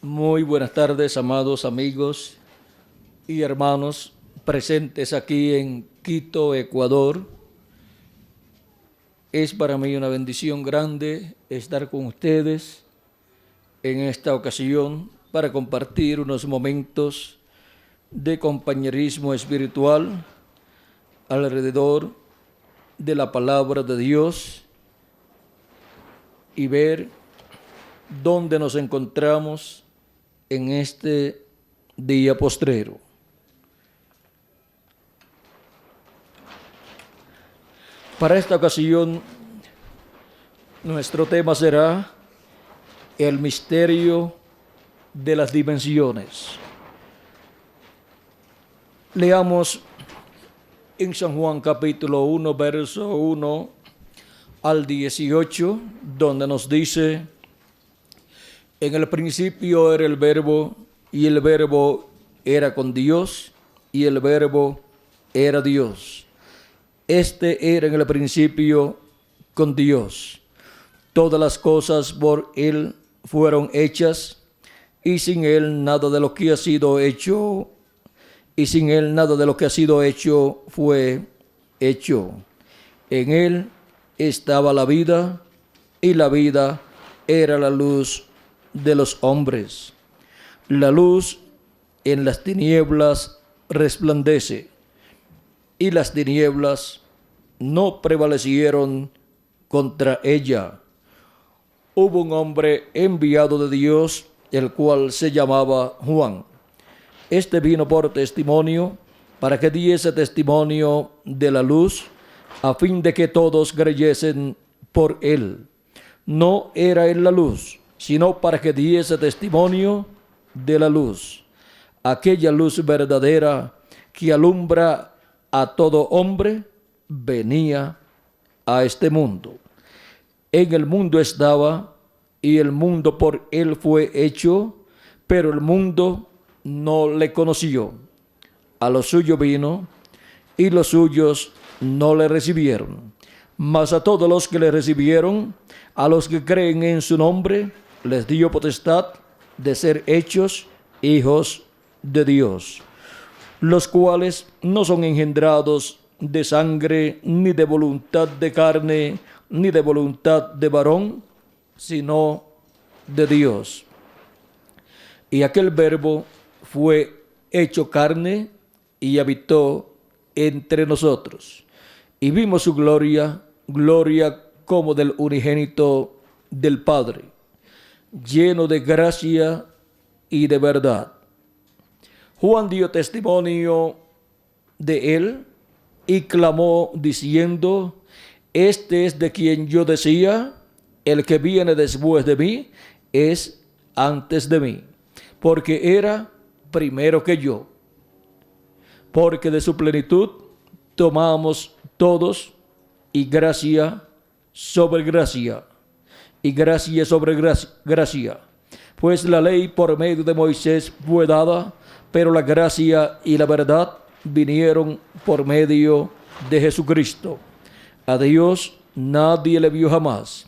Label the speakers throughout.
Speaker 1: Muy buenas tardes, amados amigos y hermanos presentes aquí en Quito, Ecuador. Es para mí una bendición grande estar con ustedes en esta ocasión para compartir unos momentos de compañerismo espiritual alrededor de la palabra de Dios y ver dónde nos encontramos en este día postrero. Para esta ocasión, nuestro tema será el misterio de las dimensiones. Leamos en San Juan capítulo 1, verso 1 al 18, donde nos dice: en el principio era el Verbo, y el Verbo era con Dios, y el Verbo era Dios. Este era en el principio con Dios. Todas las cosas por Él fueron hechas, y sin Él nada de lo que ha sido hecho, fue hecho. En Él estaba la vida, y la vida era la luz de los hombres. La luz en las tinieblas resplandece, y las tinieblas no prevalecieron contra ella. Hubo un hombre enviado de Dios, el cual se llamaba Juan. Este vino por testimonio, para que diese testimonio de la luz, a fin de que todos creyesen por él. No era él la luz, sino para que diese testimonio de la luz, aquella luz verdadera que alumbra a todo hombre, venía a este mundo. En el mundo estaba, y el mundo por él fue hecho, pero el mundo no le conoció. A lo suyo vino, y los suyos no le recibieron. Mas a todos los que le recibieron, a los que creen en su nombre, les dio potestad de ser hechos hijos de Dios, los cuales no son engendrados de sangre, ni de voluntad de carne, ni de voluntad de varón, sino de Dios. Y aquel Verbo fue hecho carne y habitó entre nosotros. Y vimos su gloria, gloria como del unigénito del Padre, lleno de gracia y de verdad. Juan dio testimonio de él y clamó diciendo: este es de quien yo decía, el que viene después de mí es antes de mí, porque era primero que yo. Porque de su plenitud tomamos todos, y gracia sobre gracia, y gracia sobre gracia. Pues la ley por medio de Moisés fue dada, pero la gracia y la verdad vinieron por medio de Jesucristo. A Dios nadie le vio jamás.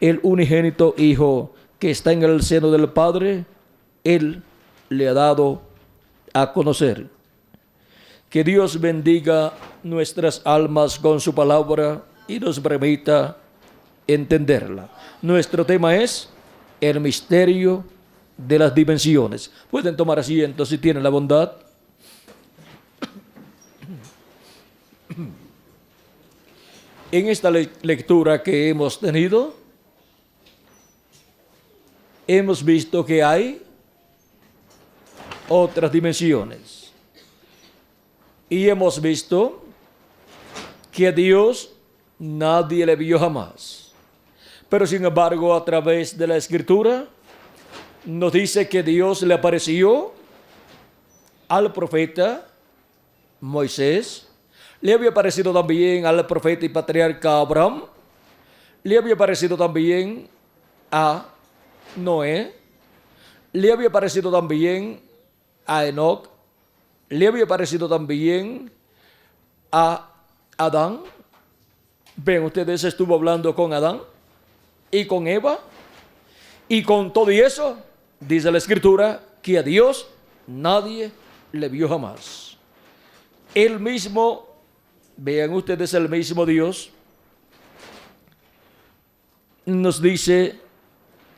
Speaker 1: El unigénito Hijo que está en el seno del Padre, Él le ha dado a conocer. Que Dios bendiga nuestras almas con su palabra y nos permita entenderla. Nuestro tema es el misterio de las dimensiones. Pueden tomar asiento si tienen la bondad. En esta lectura que hemos tenido, hemos visto que hay otras dimensiones. Y hemos visto que a Dios nadie le vio jamás. Pero sin embargo, a través de la Escritura, nos dice que Dios le apareció al profeta Moisés, le había aparecido también al profeta y patriarca Abraham, le había aparecido también a Noé, le había aparecido también a Enoc, le había aparecido también a Adán. Ven, ustedes, estuvo hablando con Adán y con Eva, y con todo y eso dice la Escritura que a Dios nadie le vio jamás. El mismo, vean ustedes, el mismo Dios nos dice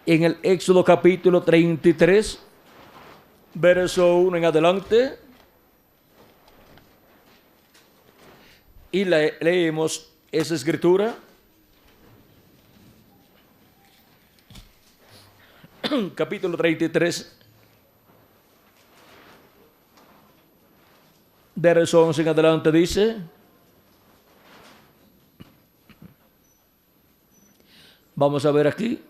Speaker 1: en el Éxodo capítulo 33, verso 1 en adelante, y leemos esa escritura. Capítulo 33, verso 11 en adelante dice: vamos a ver aquí,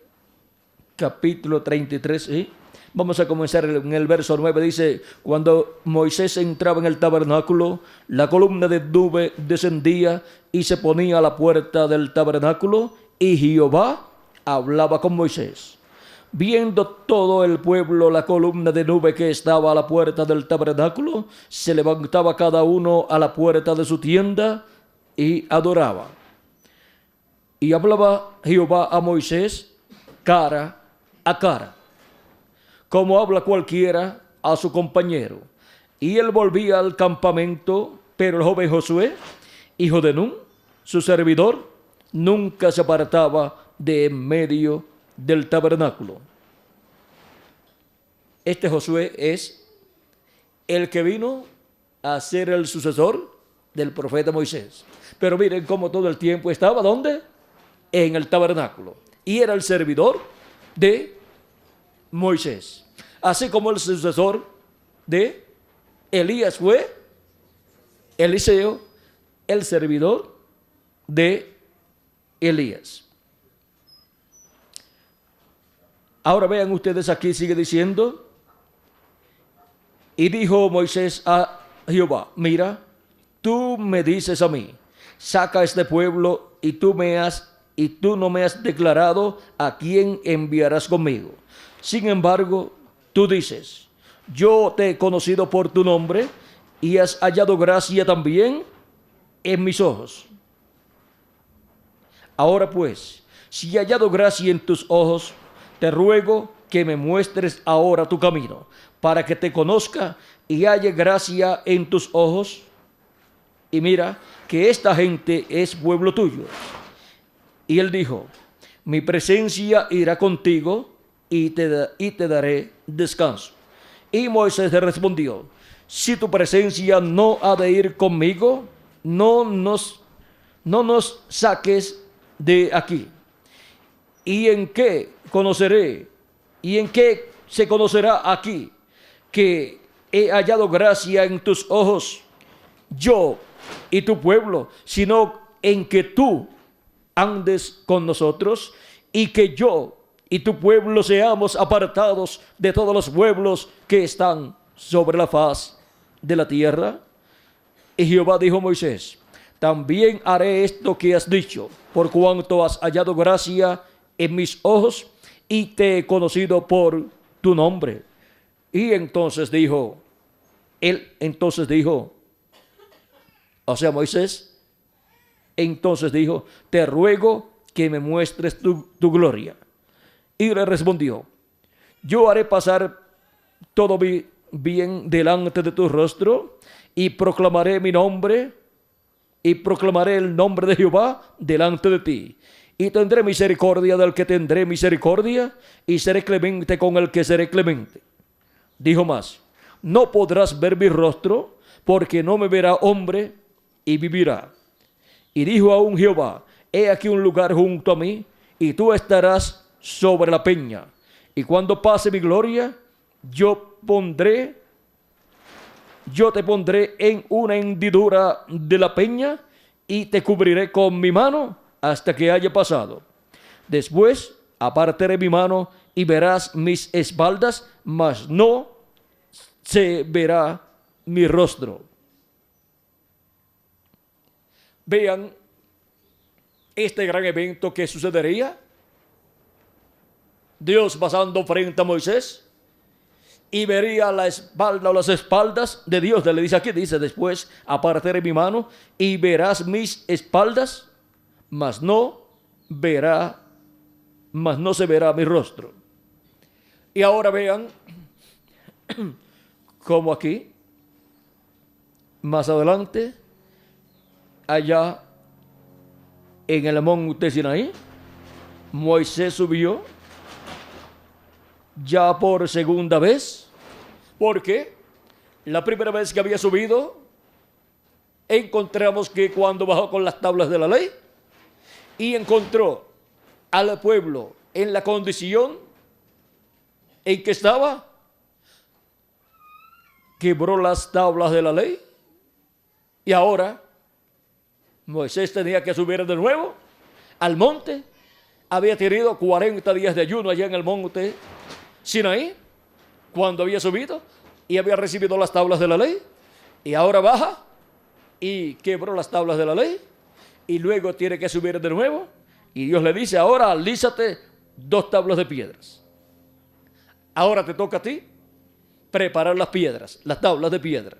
Speaker 1: capítulo 33, ¿sí? Vamos a comenzar en el verso 9, dice: cuando Moisés entraba en el tabernáculo, la columna de nube descendía y se ponía a la puerta del tabernáculo, y Jehová hablaba con Moisés. Viendo todo el pueblo la columna de nube que estaba a la puerta del tabernáculo, se levantaba cada uno a la puerta de su tienda y adoraba. Y hablaba Jehová a Moisés cara a cara, como habla cualquiera a su compañero. Y él volvía al campamento, pero el joven Josué, hijo de Nun, su servidor, nunca se apartaba de en medio del tabernáculo. Este Josué es el que vino a ser el sucesor del profeta Moisés. Pero miren cómo todo el tiempo estaba, ¿dónde? En el tabernáculo. Y era el servidor de Moisés. Así como el sucesor de Elías fue Eliseo, el servidor de Elías. Ahora vean ustedes, aquí sigue diciendo: y dijo Moisés a Jehová: mira, tú me dices a mí, saca a este pueblo, y tú no me has declarado a quién enviarás conmigo. Sin embargo, tú dices: yo te he conocido por tu nombre, y has hallado gracia también en mis ojos. Ahora pues, si he hallado gracia en tus ojos, te ruego que me muestres ahora tu camino, para que te conozca y halle gracia en tus ojos. Y mira que esta gente es pueblo tuyo. Y él dijo: mi presencia irá contigo y te daré descanso. Y Moisés le respondió: si tu presencia no ha de ir conmigo, no nos saques de aquí. ¿Y en qué conoceré? ¿Y en qué se conocerá aquí que he hallado gracia en tus ojos, yo y tu pueblo, sino en que tú andes con nosotros, y que yo y tu pueblo seamos apartados de todos los pueblos que están sobre la faz de la tierra? Y Jehová dijo a Moisés: también haré esto que has dicho, por cuanto has hallado gracia en mis ojos, y te he conocido por tu nombre. Y entonces dijo, o sea, Moisés, entonces dijo: te ruego que me muestres tu gloria. Y le respondió: yo haré pasar todo bien delante de tu rostro, y proclamaré mi nombre, y proclamaré el nombre de Jehová delante de ti. Y tendré misericordia del que tendré misericordia, y seré clemente con el que seré clemente. Dijo más: no podrás ver mi rostro, porque no me verá hombre y vivirá. Y dijo aún Jehová: he aquí un lugar junto a mí, y tú estarás sobre la peña. Y cuando pase mi gloria, yo te pondré en una hendidura de la peña, y te cubriré con mi mano hasta que haya pasado. Después apartaré mi mano, y verás mis espaldas, mas no se verá mi rostro. Vean este gran evento que sucedería. Dios pasando frente a Moisés, y vería la espalda o las espaldas de Dios. Le dice aquí, dice: después apartaré mi mano, y verás mis espaldas, mas no se verá mi rostro. Y ahora vean cómo aquí, más adelante, allá en el monte Sinaí, Moisés subió ya por segunda vez, porque la primera vez que había subido, encontramos que cuando bajó con las tablas de la ley y encontró al pueblo en la condición en que estaba, quebró las tablas de la ley y ahora Moisés tenía que subir de nuevo al monte. Había tenido 40 días de ayuno allá en el monte Sinaí cuando había subido y había recibido las tablas de la ley, y ahora baja y quebró las tablas de la ley y luego tiene que subir de nuevo, y Dios le dice: ahora alízate 2 tablas de piedras. Ahora te toca a ti preparar las piedras, las tablas de piedra,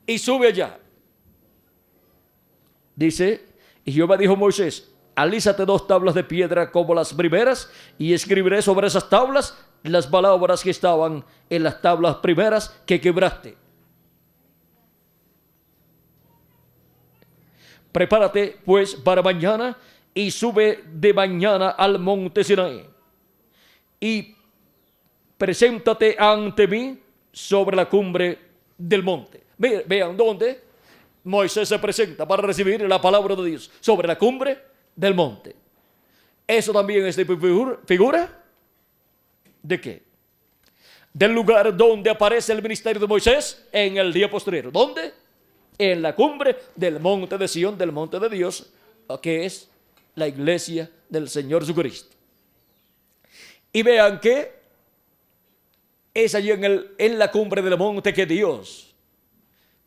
Speaker 1: y sube allá. Dice: y Jehová dijo a Moisés: alízate 2 tablas de piedra como las primeras, y escribiré sobre esas tablas las palabras que estaban en las tablas primeras que quebraste. Prepárate pues para mañana y sube de mañana al monte Sinaí y preséntate ante mí sobre la cumbre del monte. Vean dónde Moisés se presenta para recibir la palabra de Dios, sobre la cumbre del monte. Eso también es de figura ¿de qué? Del lugar donde aparece el ministerio de Moisés en el día posterior. ¿Dónde? En la cumbre del monte de Sión, del monte de Dios, que es la iglesia del Señor Jesucristo. Y vean que es allí en la cumbre del monte que Dios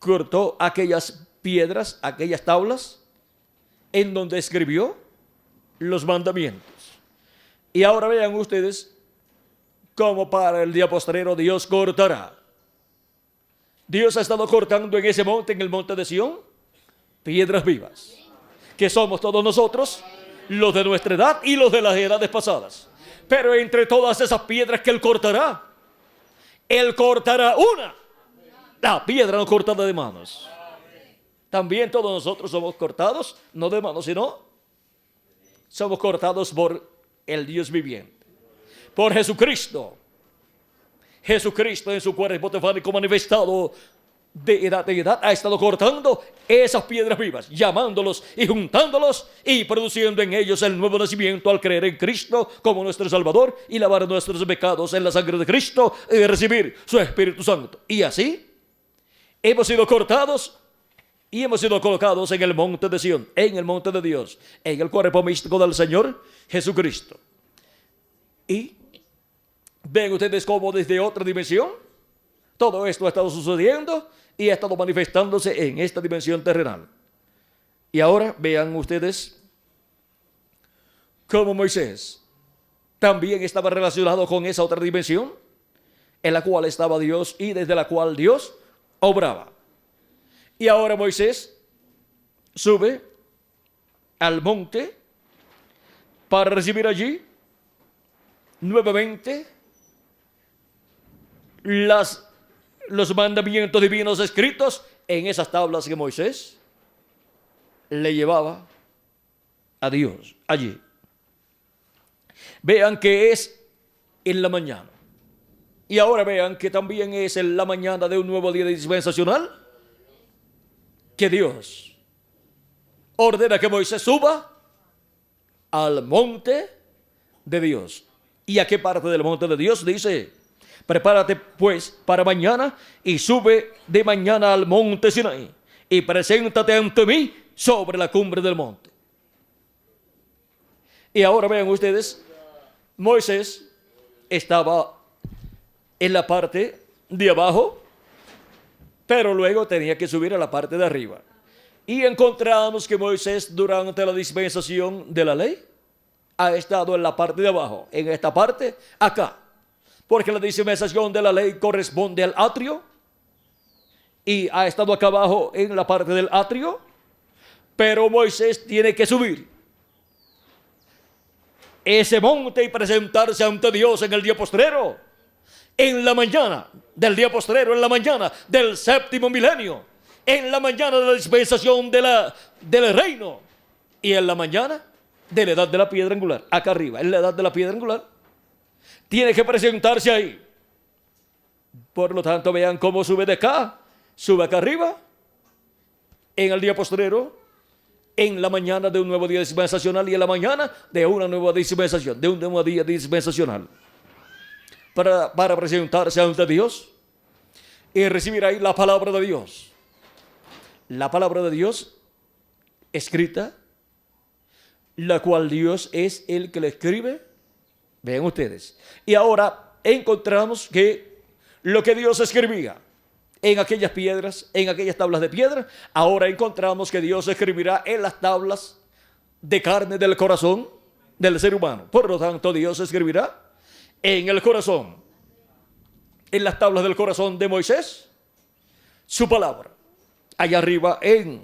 Speaker 1: cortó aquellas piedras, aquellas tablas, en donde escribió los mandamientos. Y ahora vean ustedes cómo para el día postrero Dios cortará. Dios ha estado cortando en ese monte, en el monte de Sión, piedras vivas, que somos todos nosotros, los de nuestra edad y los de las edades pasadas. Pero entre todas esas piedras que Él cortará una, la piedra no cortada de manos. También todos nosotros somos cortados, no de manos, sino somos cortados por el Dios viviente, por Jesucristo. Jesucristo en su cuerpo teofánico manifestado de edad en edad ha estado cortando esas piedras vivas, llamándolos y juntándolos y produciendo en ellos el nuevo nacimiento al creer en Cristo como nuestro Salvador y lavar nuestros pecados en la sangre de Cristo y recibir su Espíritu Santo. Y así hemos sido cortados y hemos sido colocados en el monte de Sión, en el monte de Dios, en el cuerpo místico del Señor Jesucristo. Y ven ustedes cómo desde otra dimensión todo esto ha estado sucediendo y ha estado manifestándose en esta dimensión terrenal. Y ahora vean ustedes cómo Moisés también estaba relacionado con esa otra dimensión en la cual estaba Dios y desde la cual Dios obraba. Y ahora Moisés sube al monte para recibir allí nuevamente los mandamientos divinos escritos en esas tablas que Moisés le llevaba a Dios allí. Vean que es en la mañana. Y ahora vean que también es en la mañana de un nuevo día dispensacional que Dios ordena que Moisés suba al monte de Dios. ¿Y a qué parte del monte de Dios? Dice: prepárate pues para mañana y sube de mañana al monte Sinaí y preséntate ante mí sobre la cumbre del monte. Y ahora vean ustedes, Moisés estaba en la parte de abajo, pero luego tenía que subir a la parte de arriba. Y encontramos que Moisés durante la dispensación de la ley ha estado en la parte de abajo, en esta parte, acá. Porque la dispensación de la ley corresponde al atrio y ha estado acá abajo en la parte del atrio, pero Moisés tiene que subir ese monte y presentarse ante Dios en el día postrero, en la mañana del día postrero, en la mañana del séptimo milenio, en la mañana de la dispensación del reino y en la mañana de la edad de la piedra angular. Acá arriba, en la edad de la piedra angular, tiene que presentarse ahí. Por lo tanto, vean cómo sube de acá, sube acá arriba, en el día postrero, en la mañana de un nuevo día dispensacional y en la mañana de una nueva dispensación, de un nuevo día dispensacional, para presentarse ante Dios y recibir ahí la palabra de Dios. La palabra de Dios escrita, la cual Dios es el que la escribe. Vean ustedes. Y ahora encontramos que lo que Dios escribía en aquellas piedras, en aquellas tablas de piedra, ahora encontramos que Dios escribirá en las tablas de carne del corazón del ser humano. Por lo tanto, Dios escribirá en el corazón, en las tablas del corazón de Moisés, su palabra. Allá arriba en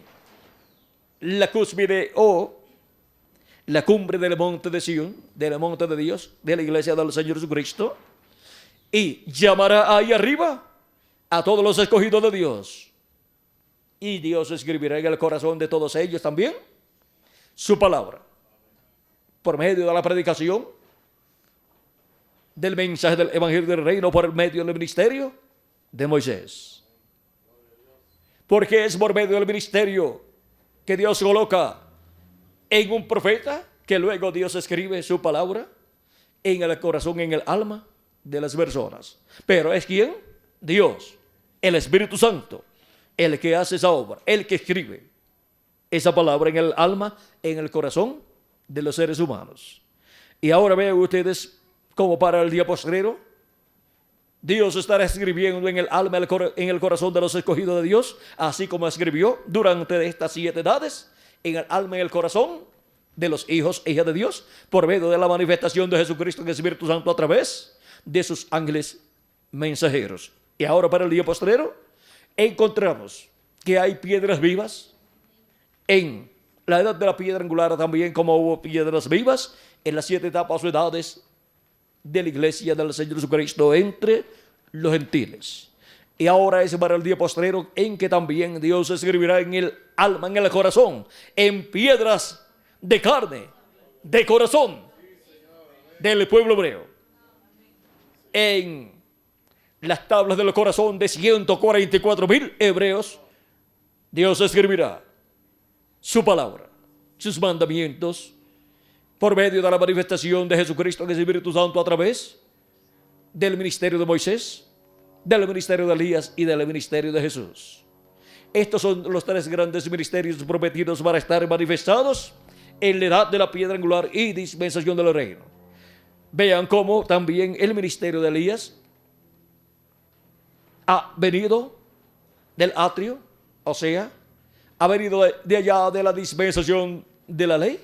Speaker 1: la cúspide o la cumbre del monte de Sion, del monte de Dios, de la iglesia del Señor Jesucristo, y llamará ahí arriba a todos los escogidos de Dios. Y Dios escribirá en el corazón de todos ellos también su palabra, por medio de la predicación del mensaje del evangelio del reino, por medio del ministerio de Moisés. Porque es por medio del ministerio que Dios coloca en un profeta, que luego Dios escribe su palabra en el corazón, en el alma de las personas. Pero es quien, Dios, el Espíritu Santo, el que hace esa obra, el que escribe esa palabra en el alma, en el corazón de los seres humanos. Y ahora vean ustedes cómo para el día postrero Dios estará escribiendo en el alma, en el corazón de los escogidos de Dios, así como escribió durante estas 7 edades en el alma y el corazón de los hijos e hijas de Dios, por medio de la manifestación de Jesucristo en el Espíritu Santo a través de sus ángeles mensajeros. Y ahora para el día postrero encontramos que hay piedras vivas en la edad de la piedra angular, también como hubo piedras vivas en las 7 etapas o edades de la iglesia del Señor Jesucristo entre los gentiles. Y ahora es para el día postrero en que también Dios escribirá en el alma, en el corazón, en piedras de carne, de corazón del pueblo hebreo, en las tablas del corazón de 144,000 hebreos. Dios escribirá su palabra, sus mandamientos, por medio de la manifestación de Jesucristo en el Espíritu Santo a través del ministerio de Moisés, del ministerio de Elías y del ministerio de Jesús. Estos son los 3 grandes ministerios prometidos para estar manifestados en la edad de la piedra angular y dispensación del reino. Vean cómo también el ministerio de Elías ha venido del atrio, o sea, ha venido de allá de la dispensación de la ley,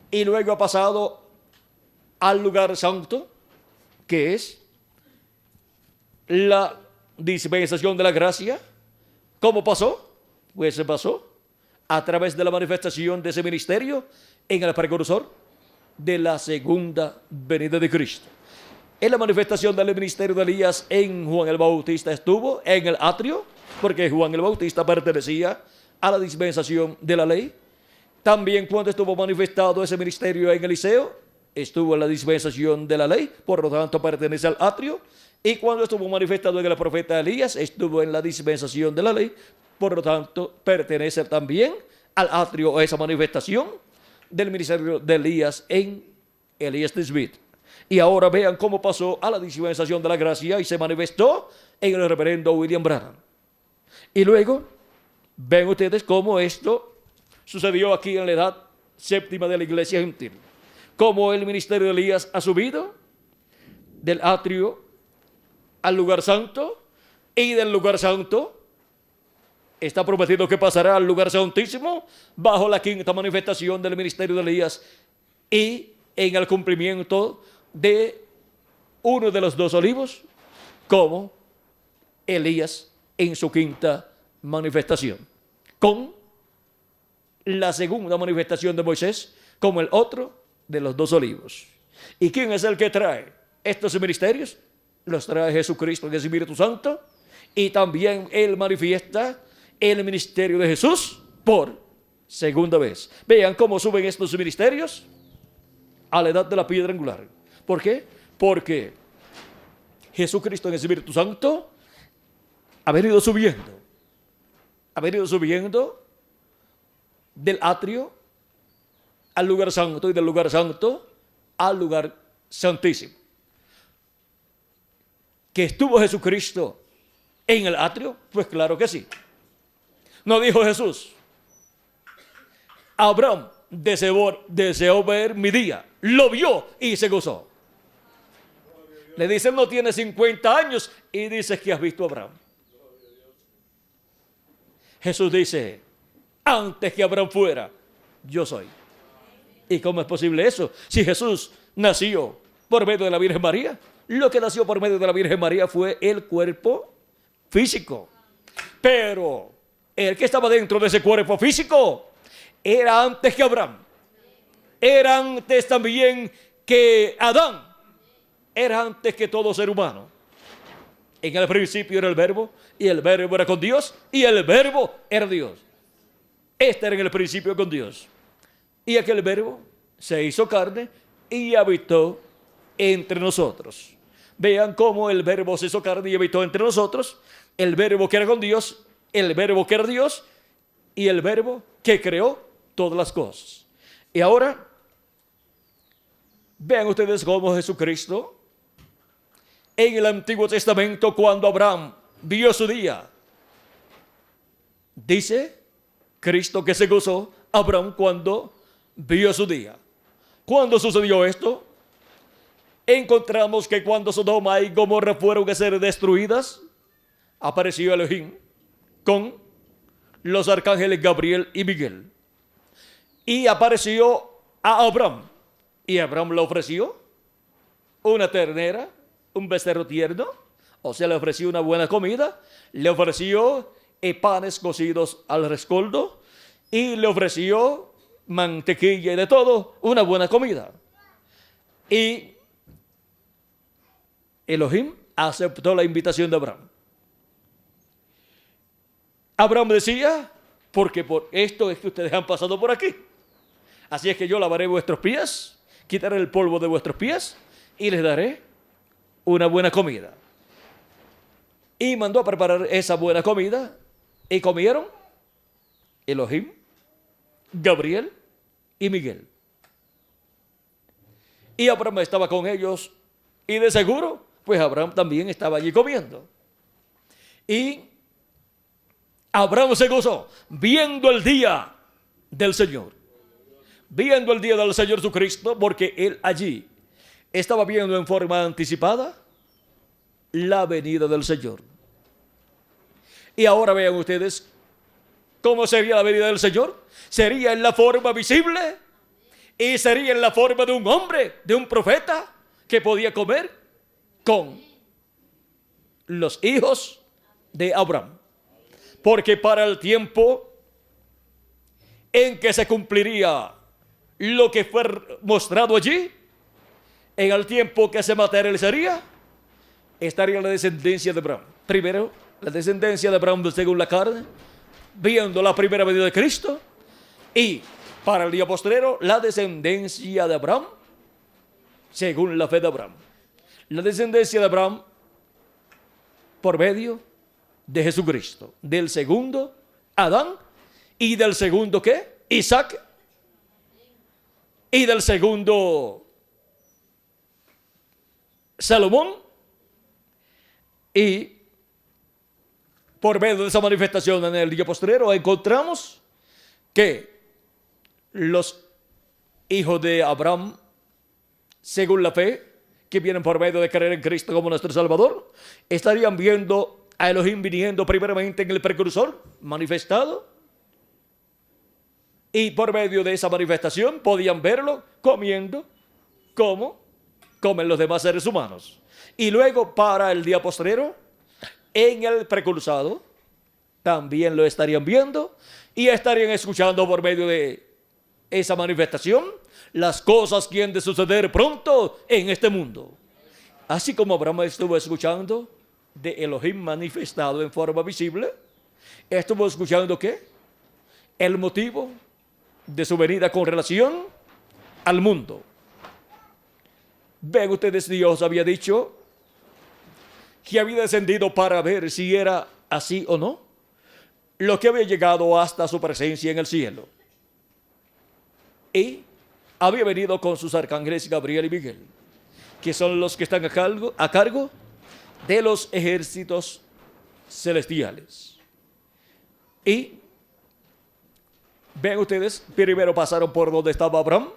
Speaker 1: y luego ha pasado al lugar santo, que es la dispensación de la gracia. ¿Cómo pasó? Pues se pasó a través de la manifestación de ese ministerio en el precursor de la segunda venida de Cristo. En la manifestación del ministerio de Elías en Juan el Bautista estuvo en el atrio, porque Juan el Bautista pertenecía a la dispensación de la ley. También cuando estuvo manifestado ese ministerio en Eliseo, estuvo en la dispensación de la ley, por lo tanto pertenece al atrio. Y cuando estuvo manifestado en el profeta Elías, estuvo en la dispensación de la ley, por lo tanto pertenece también al atrio o esa manifestación del ministerio de Elías en Elías Tisbit. Y ahora vean cómo pasó a la dispensación de la gracia y se manifestó en el reverendo William Branham. Y luego ven ustedes cómo esto sucedió aquí en la edad séptima de la iglesia gentil. Cómo el ministerio de Elías ha subido del atrio al lugar santo, y del lugar santo está prometido que pasará al lugar santísimo bajo la 5ª manifestación del ministerio de Elías y en el cumplimiento de uno de los 2 olivos, como Elías en su 5ª manifestación, con la 2ª manifestación de Moisés como el otro de los 2 olivos. ¿Y quién es el que trae estos ministerios? Los trae Jesucristo en el Espíritu Santo. Y también Él manifiesta el ministerio de Jesús por segunda vez. Vean cómo suben estos ministerios a la edad de la piedra angular. ¿Por qué? Porque Jesucristo en el Espíritu Santo ha venido subiendo del atrio al lugar santo y del lugar santo al lugar santísimo. ¿Que estuvo Jesucristo en el atrio? Pues claro que sí. No dijo Jesús: Abraham deseó ver mi día, lo vio y se gozó. Le dicen: no tiene 50 años y dices que has visto a Abraham. Jesús dice: antes que Abraham fuera, yo soy. ¿Y cómo es posible eso? Si Jesús nació por medio de la Virgen María, lo que nació por medio de la Virgen María fue el cuerpo físico. Pero el que estaba dentro de ese cuerpo físico era antes que Abraham. Era antes también que Adán. Era antes que todo ser humano. En el principio era el Verbo, y el Verbo era con Dios, y el Verbo era Dios. Este era en el principio con Dios. Y aquel Verbo se hizo carne y habitó entre nosotros. Vean cómo el Verbo se hizo carne y habitó entre nosotros. El Verbo que era con Dios, el Verbo que era Dios, y el Verbo que creó todas las cosas. Y ahora, vean ustedes cómo Jesucristo, en el Antiguo Testamento, cuando Abraham vio su día, dice Cristo que se gozó Abraham cuando vio su día. ¿Cuándo sucedió esto? Encontramos que cuando Sodoma y Gomorra fueron a ser destruidas, apareció Elohim con los arcángeles Gabriel y Miguel. Y apareció a Abraham. Y Abraham le ofreció una ternera, un becerro tierno, o sea, le ofreció una buena comida, le ofreció panes cocidos al rescoldo y le ofreció mantequilla y de todo, una buena comida. Y Elohim aceptó la invitación de Abraham. Abraham decía: porque por esto es que ustedes han pasado por aquí. Así es que yo lavaré vuestros pies, quitaré el polvo de vuestros pies y les daré una buena comida. Y mandó a preparar esa buena comida y comieron Elohim, Gabriel y Miguel. Y Abraham estaba con ellos y de seguro, pues Abraham también estaba allí comiendo. Y Abraham se gozó viendo el día del Señor. Viendo el día del Señor Jesucristo, porque él allí estaba viendo en forma anticipada la venida del Señor. Y ahora vean ustedes cómo sería la venida del Señor. Sería en la forma visible y sería en la forma de un hombre, de un profeta que podía comer con los hijos de Abraham. Porque para el tiempo en que se cumpliría lo que fue mostrado allí, en el tiempo que se materializaría, estaría la descendencia de Abraham. Primero, la descendencia de Abraham según la carne, viendo la primera venida de Cristo, y para el día postrero, la descendencia de Abraham según la fe de Abraham. La descendencia de Abraham por medio de Jesucristo, del segundo Adán, y del segundo ¿qué? Isaac, y del segundo Salomón, y por medio de esa manifestación en el día postrero encontramos que los hijos de Abraham, según la fe, que vienen por medio de creer en Cristo como nuestro Salvador, estarían viendo a Elohim viniendo primeramente en el precursor manifestado, y por medio de esa manifestación podían verlo comiendo como comen los demás seres humanos. Y luego para el día postrero, en el precursado, también lo estarían viendo y estarían escuchando por medio de esa manifestación las cosas que han de suceder pronto en este mundo. Así como Abraham estuvo escuchando de Elohim manifestado en forma visible, estuvo escuchando ¿qué? El motivo de su venida con relación al mundo. Ven ustedes, Dios había dicho que había descendido para ver si era así o no, lo que había llegado hasta su presencia en el cielo. Y había venido con sus arcángeles Gabriel y Miguel, que son los que están a cargo de los ejércitos celestiales. Y ven ustedes, primero pasaron por donde estaba Abraham,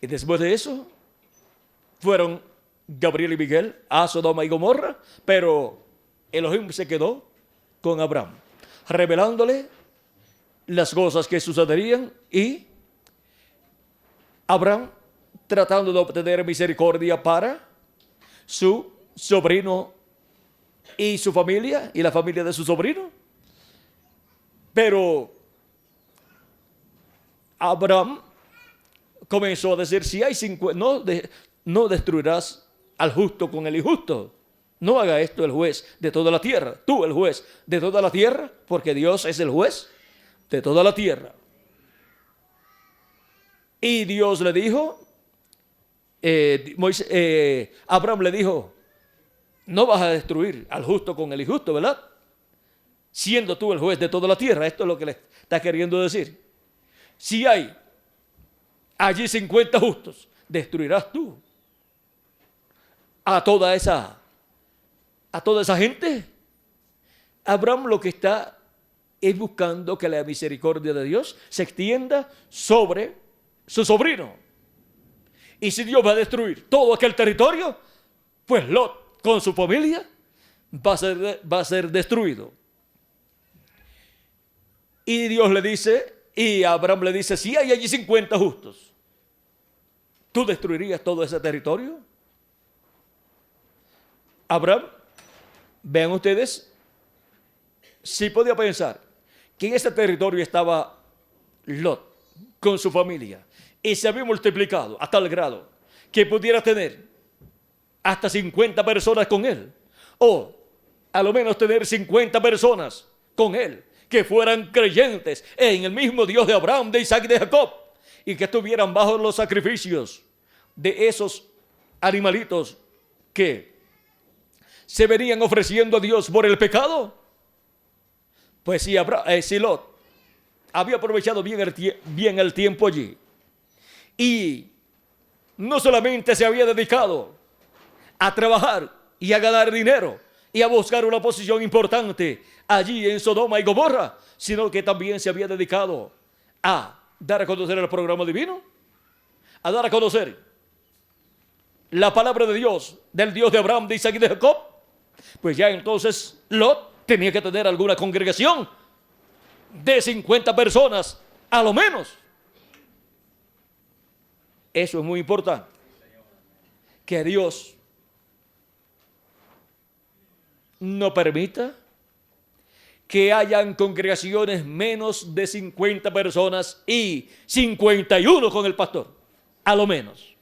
Speaker 1: y después de eso fueron Gabriel y Miguel a Sodoma y Gomorra, pero Elohim se quedó con Abraham, revelándole las cosas que sucederían, y Abraham tratando de obtener misericordia para su sobrino y su familia y la familia de su sobrino. Pero Abraham comenzó a decir, si hay 50, no destruirás al justo con el injusto. No haga esto el juez de toda la tierra. Tú el juez de toda la tierra, porque Dios es el juez de toda la tierra. Y Dios le dijo, Abraham le dijo, no vas a destruir al justo con el injusto, ¿verdad? Siendo tú el juez de toda la tierra. Esto es lo que le está queriendo decir. Si hay allí 50 justos, destruirás tú a toda esa gente. Abraham lo que está es buscando que la misericordia de Dios se extienda sobre su sobrino. Y si Dios va a destruir todo aquel territorio, pues Lot con su familia va a ser destruido. Y Dios le dice, y Abraham le dice, si hay allí 50 justos, ¿tú destruirías todo ese territorio? Abraham, vean ustedes, si podía pensar que en ese territorio estaba Lot con su familia y se había multiplicado a tal grado que pudiera tener hasta 50 personas con él, o a lo menos tener 50 personas con él que fueran creyentes en el mismo Dios de Abraham, de Isaac y de Jacob, y que estuvieran bajo los sacrificios de esos animalitos que se venían ofreciendo a Dios por el pecado. Pues si Lot había aprovechado bien el tiempo allí, y no solamente se había dedicado a trabajar y a ganar dinero y a buscar una posición importante allí en Sodoma y Gomorra, sino que también se había dedicado a dar a conocer el programa divino, a dar a conocer la palabra de Dios, del Dios de Abraham, de Isaac y de Jacob. Pues ya entonces Lot tenía que tener alguna congregación de 50 personas, a lo menos. Eso es muy importante. Que Dios no permita que hayan congregaciones menos de 50 personas y 51 con el pastor, a lo menos.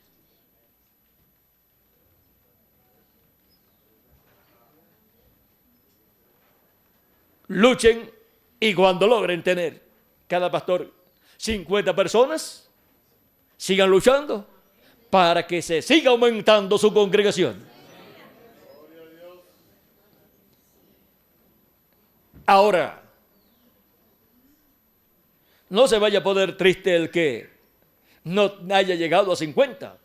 Speaker 1: Luchen, y cuando logren tener cada pastor 50 personas, sigan luchando para que se siga aumentando su congregación. Ahora, no se vaya a poner triste el que no haya llegado a 50,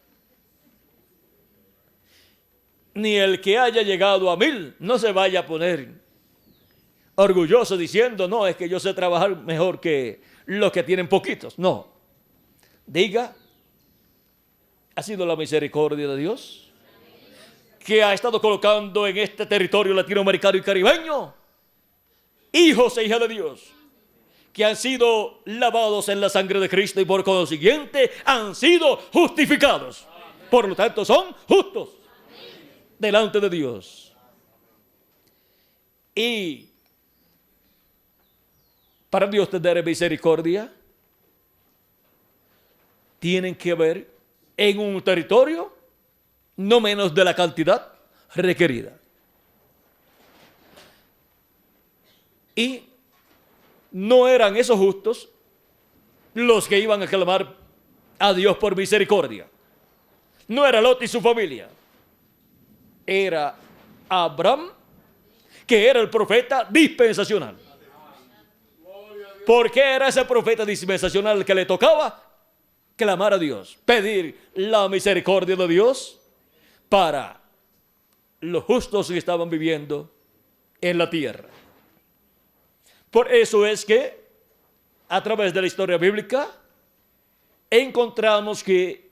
Speaker 1: ni el que haya llegado a 1000. No se vaya a poner orgulloso diciendo, no, es que yo sé trabajar mejor que los que tienen poquitos. No, diga, ha sido la misericordia de Dios que ha estado colocando en este territorio latinoamericano y caribeño hijos e hijas de Dios que han sido lavados en la sangre de Cristo y por consiguiente han sido justificados. Por lo tanto son justos delante de Dios. Y para Dios tener misericordia, tienen que haber en un territorio no menos de la cantidad requerida. Y no eran esos justos los que iban a clamar a Dios por misericordia. No era Lot y su familia. Era Abraham, que era el profeta dispensacional. ¿Por qué era ese profeta dispensacional que le tocaba clamar a Dios? Pedir la misericordia de Dios para los justos que estaban viviendo en la tierra. Por eso es que a través de la historia bíblica encontramos que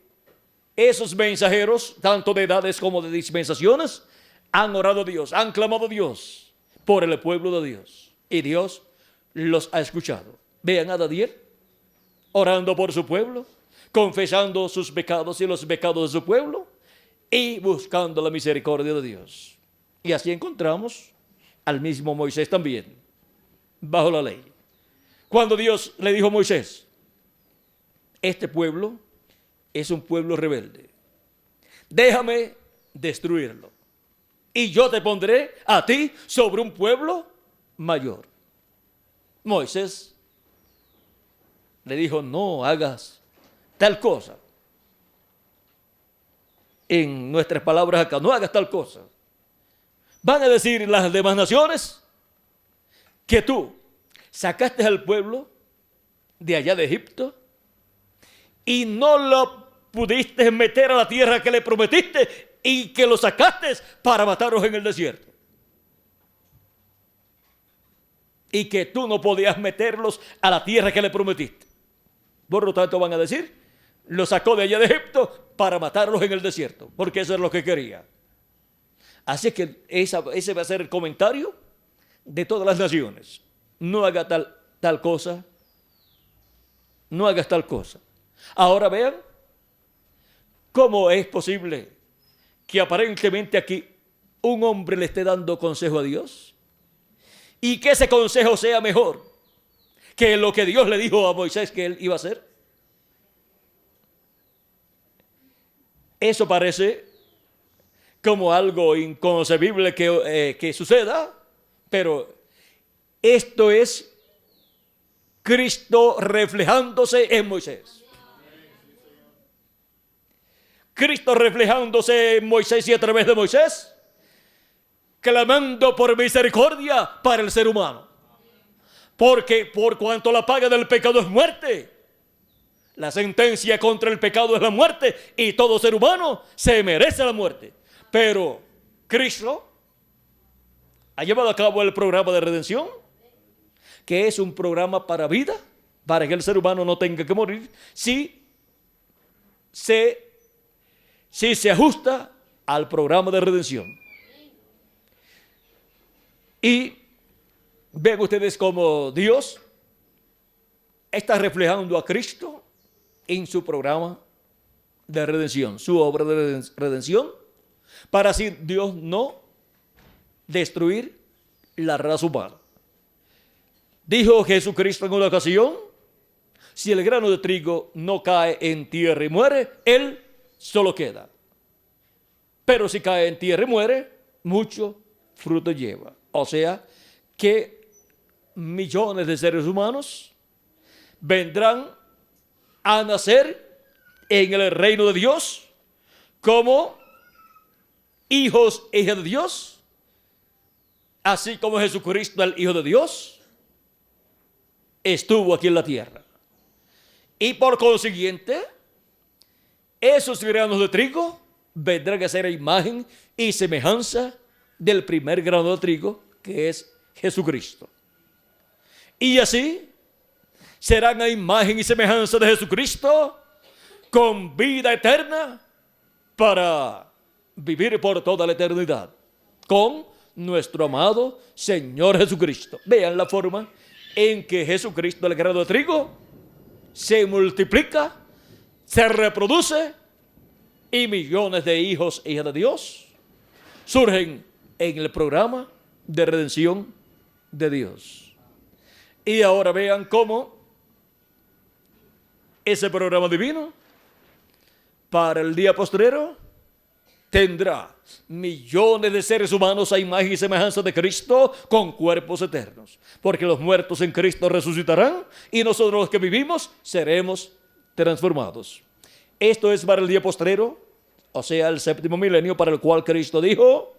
Speaker 1: esos mensajeros, tanto de edades como de dispensaciones, han orado a Dios, han clamado a Dios por el pueblo de Dios. Y Dios los ha escuchado. Vean a Daniel orando por su pueblo, confesando sus pecados y los pecados de su pueblo y buscando la misericordia de Dios. Y así encontramos al mismo Moisés también, bajo la ley. Cuando Dios le dijo a Moisés, este pueblo es un pueblo rebelde, déjame destruirlo y yo te pondré a ti sobre un pueblo mayor. Moisés le dijo, no hagas tal cosa. En nuestras palabras acá, no hagas tal cosa. Van a decir las demás naciones que tú sacaste al pueblo de allá de Egipto y no lo pudiste meter a la tierra que le prometiste y que lo sacaste para matarlos en el desierto. Y que tú no podías meterlos a la tierra que le prometiste. Por lo tanto van a decir, lo sacó de allá de Egipto para matarlos en el desierto, porque eso es lo que quería. Así que ese va a ser el comentario de todas las naciones. No haga tal cosa, no hagas tal cosa. Ahora vean cómo es posible que aparentemente aquí un hombre le esté dando consejo a Dios y que ese consejo sea mejor que lo que Dios le dijo a Moisés que él iba a hacer. Eso parece como algo inconcebible que suceda, pero esto es Cristo reflejándose en Moisés. Cristo reflejándose en Moisés y a través de Moisés, clamando por misericordia para el ser humano. Porque por cuanto la paga del pecado es muerte, la sentencia contra el pecado es la muerte y todo ser humano se merece la muerte. Pero Cristo ha llevado a cabo el programa de redención, que es un programa para vida, para que el ser humano no tenga que morir, si se ajusta al programa de redención. Y ven ustedes cómo Dios está reflejando a Cristo en su programa de redención, su obra de redención, para así Dios no destruir la raza humana. Dijo Jesucristo en una ocasión, si el grano de trigo no cae en tierra y muere, él solo queda. Pero si cae en tierra y muere, mucho fruto lleva. O sea, que millones de seres humanos vendrán a nacer en el reino de Dios como hijos e hijas de Dios, así como Jesucristo, el Hijo de Dios, estuvo aquí en la tierra. Y por consiguiente, esos granos de trigo vendrán a ser imagen y semejanza del primer grano de trigo, que es Jesucristo. Y así serán a imagen y semejanza de Jesucristo, con vida eterna, para vivir por toda la eternidad con nuestro amado Señor Jesucristo. Vean la forma en que Jesucristo, el grano de trigo, se multiplica, se reproduce y millones de hijos e hijas de Dios surgen en el programa de redención de Dios. Y ahora vean cómo ese programa divino para el día postrero tendrá millones de seres humanos a imagen y semejanza de Cristo con cuerpos eternos. Porque los muertos en Cristo resucitarán y nosotros los que vivimos seremos transformados. Esto es para el día postrero, o sea, el séptimo milenio, para el cual Cristo dijo,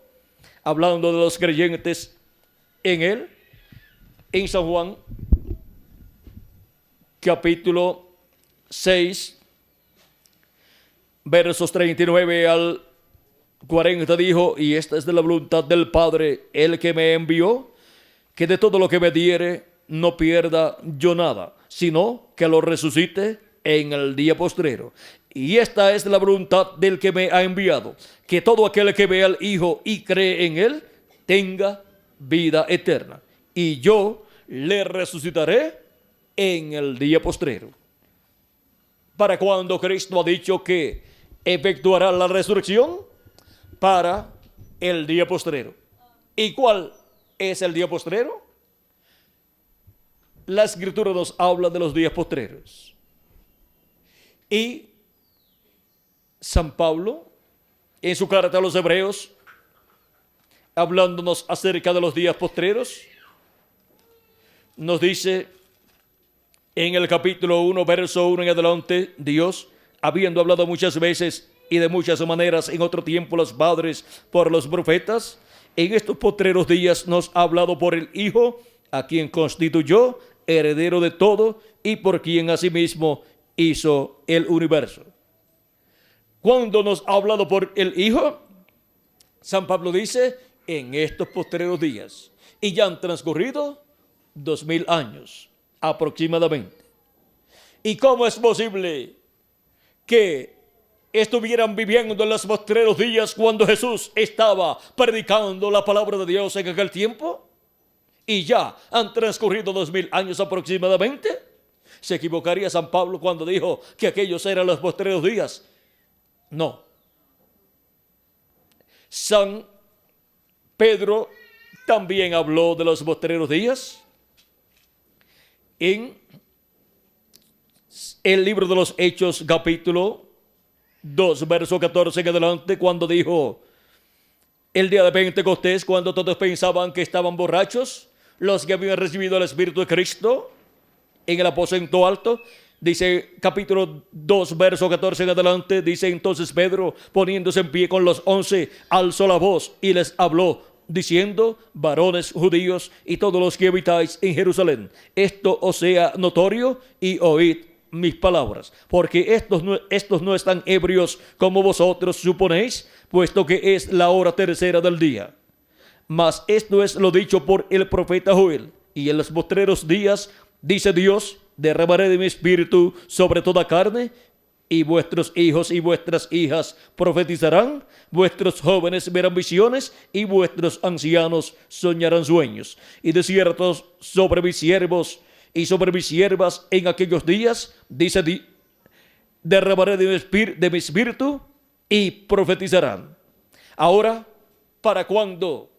Speaker 1: hablando de los creyentes en Él, en San Juan, capítulo 6, versos 39 al 40, dijo, y esta es de la voluntad del Padre, el que me envió, que de todo lo que me diere no pierda yo nada, sino que lo resucite en el día postrero. Y esta es la voluntad del que me ha enviado, que todo aquel que vea al Hijo y cree en Él, tenga vida eterna. Y yo le resucitaré en el día postrero. ¿Para cuándo Cristo ha dicho que efectuará la resurrección? Para el día postrero. ¿Y cuál es el día postrero? La Escritura nos habla de los días postreros. Y San Pablo, en su carta a los Hebreos, hablándonos acerca de los días postreros, nos dice en el capítulo 1, verso 1 en adelante, Dios, habiendo hablado muchas veces y de muchas maneras en otro tiempo los padres por los profetas, en estos postreros días nos ha hablado por el Hijo, a quien constituyó heredero de todo y por quien asimismo hizo el universo. ¿Cuándo nos ha hablado por el Hijo? San Pablo dice, en estos postreros días. Y ya han transcurrido 2000 años aproximadamente. ¿Y cómo es posible que estuvieran viviendo en los postreros días cuando Jesús estaba predicando la palabra de Dios en aquel tiempo? Y ya han transcurrido 2000 años aproximadamente. ¿Se equivocaría San Pablo cuando dijo que aquellos eran los postreros días? No. San Pedro también habló de los postreros días en el libro de los Hechos, capítulo 2, verso 14 en adelante, cuando dijo, el día de Pentecostés, cuando todos pensaban que estaban borrachos, los que habían recibido el Espíritu de Cristo en el aposento alto, dice capítulo 2, verso 14 en adelante, dice entonces Pedro, poniéndose en pie con los 11, alzó la voz y les habló, diciendo, varones judíos y todos los que habitáis en Jerusalén, esto os sea notorio y oíd mis palabras, porque estos no están ebrios como vosotros suponéis, puesto que es la hora tercera del día. Mas esto es lo dicho por el profeta Joel, y en los postreros días, dice Dios, derramaré de mi espíritu sobre toda carne, y vuestros hijos y vuestras hijas profetizarán, vuestros jóvenes verán visiones, y vuestros ancianos soñarán sueños. Y de cierto sobre mis siervos y sobre mis siervas en aquellos días, dice, derramaré de mi espíritu y profetizarán. Ahora, ¿para cuándo?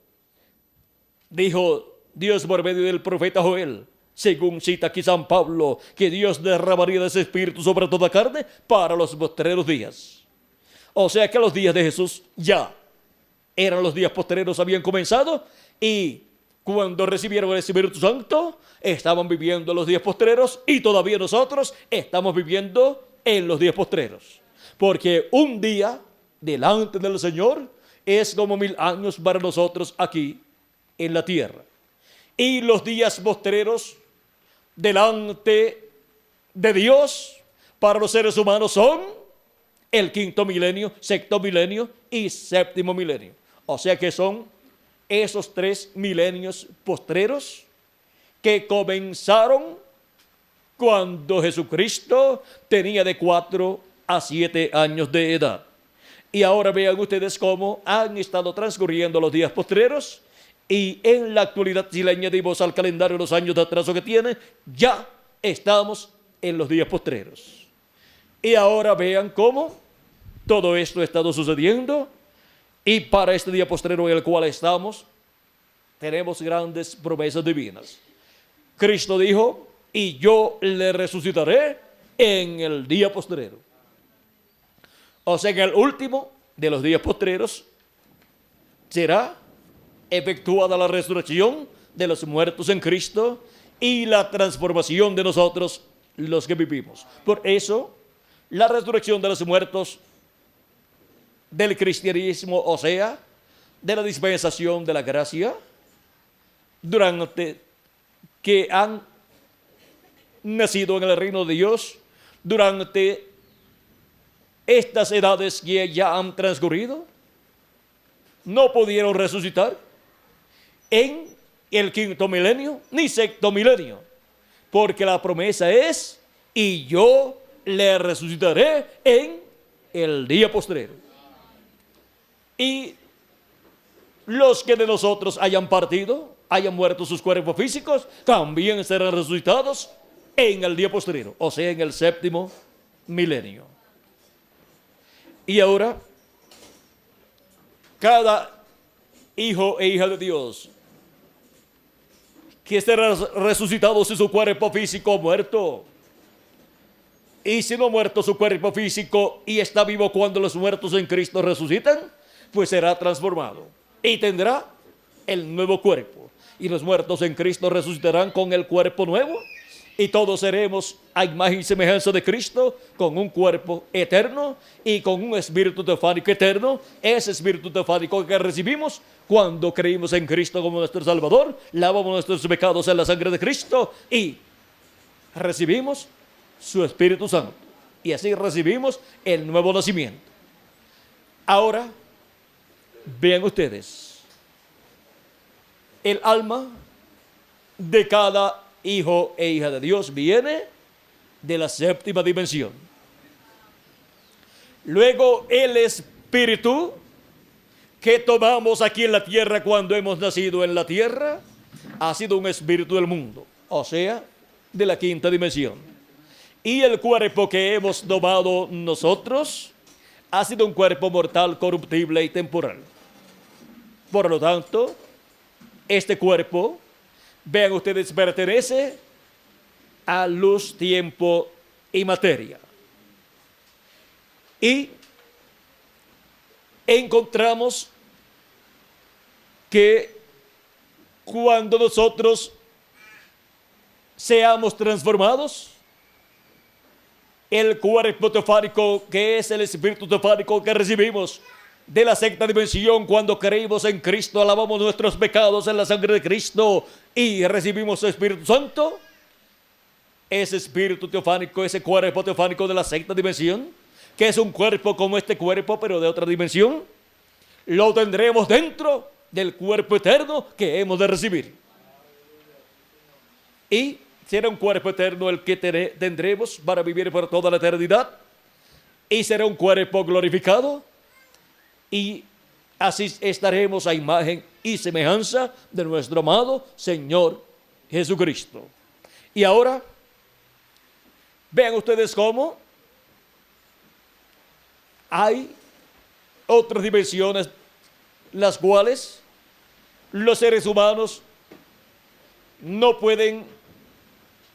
Speaker 1: Dijo Dios por medio del profeta Joel, según cita aquí San Pablo, que Dios derramaría de ese espíritu sobre toda carne para los postreros días. O sea que los días de Jesús ya eran los días postreros, habían comenzado, y cuando recibieron el Espíritu Santo, estaban viviendo los días postreros, y todavía nosotros estamos viviendo en los días postreros. Porque un día delante del Señor es como 1000 años para nosotros aquí en la tierra. Y los días postreros delante de Dios para los seres humanos son el 5.º milenio, 6.º milenio y 7.º milenio. O sea que son esos 3 milenios postreros que comenzaron cuando Jesucristo tenía de 4 a 7 años de edad. Y ahora vean ustedes cómo han estado transcurriendo los días postreros, y en la actualidad, si le añadimos al calendario los años de atraso que tiene, ya estamos en los días postreros. Y ahora vean cómo todo esto ha estado sucediendo, y para este día postrero en el cual estamos, tenemos grandes promesas divinas. Cristo dijo, y yo le resucitaré en el día postrero. O sea, en el último de los días postreros será efectuada la resurrección de los muertos en Cristo y la transformación de nosotros, los que vivimos. Por eso, la resurrección de los muertos del cristianismo, o sea, de la dispensación de la gracia, durante que han nacido en el reino de Dios, durante estas edades que ya han transcurrido, no pudieron resucitar en el quinto milenio ni sexto milenio, porque la promesa es: y yo le resucitaré en el día postrero. Y los que de nosotros hayan partido, hayan muerto sus cuerpos físicos, también serán resucitados en el día postrero, o sea, en el séptimo milenio. Y ahora, cada hijo e hija de Dios que será resucitado si su cuerpo físico muerto, y si no muerto su cuerpo físico y está vivo cuando los muertos en Cristo resucitan, pues será transformado y tendrá el nuevo cuerpo. Y los muertos en Cristo resucitarán con el cuerpo nuevo, y todos seremos a imagen y semejanza de Cristo, con un cuerpo eterno y con un espíritu teofánico eterno. Ese espíritu teofánico que recibimos cuando creímos en Cristo como nuestro Salvador, lavamos nuestros pecados en la sangre de Cristo y recibimos su Espíritu Santo. Y así recibimos el nuevo nacimiento. Ahora, vean ustedes, el alma de cada hijo e hija de Dios viene de la séptima dimensión. Luego, el espíritu que tomamos aquí en la tierra cuando hemos nacido en la tierra ha sido un espíritu del mundo, o sea, de la quinta dimensión. Y el cuerpo que hemos tomado nosotros ha sido un cuerpo mortal, corruptible y temporal. Por lo tanto, este cuerpo, vean ustedes, pertenece a luz, tiempo y materia. Y encontramos que cuando nosotros seamos transformados, el cuerpo teofánico, que es el espíritu teofánico que recibimos de la sexta dimensión cuando creímos en Cristo, alabamos nuestros pecados en la sangre de Cristo y recibimos su Espíritu Santo, ese espíritu teofánico, ese cuerpo teofánico de la sexta dimensión, que es un cuerpo como este cuerpo pero de otra dimensión, lo tendremos dentro del cuerpo eterno que hemos de recibir. Y será un cuerpo eterno el que tendremos para vivir por toda la eternidad, y será un cuerpo glorificado, y así estaremos a imagen y semejanza de nuestro amado Señor Jesucristo. Y ahora, vean ustedes cómo hay otras dimensiones, las cuales los seres humanos no pueden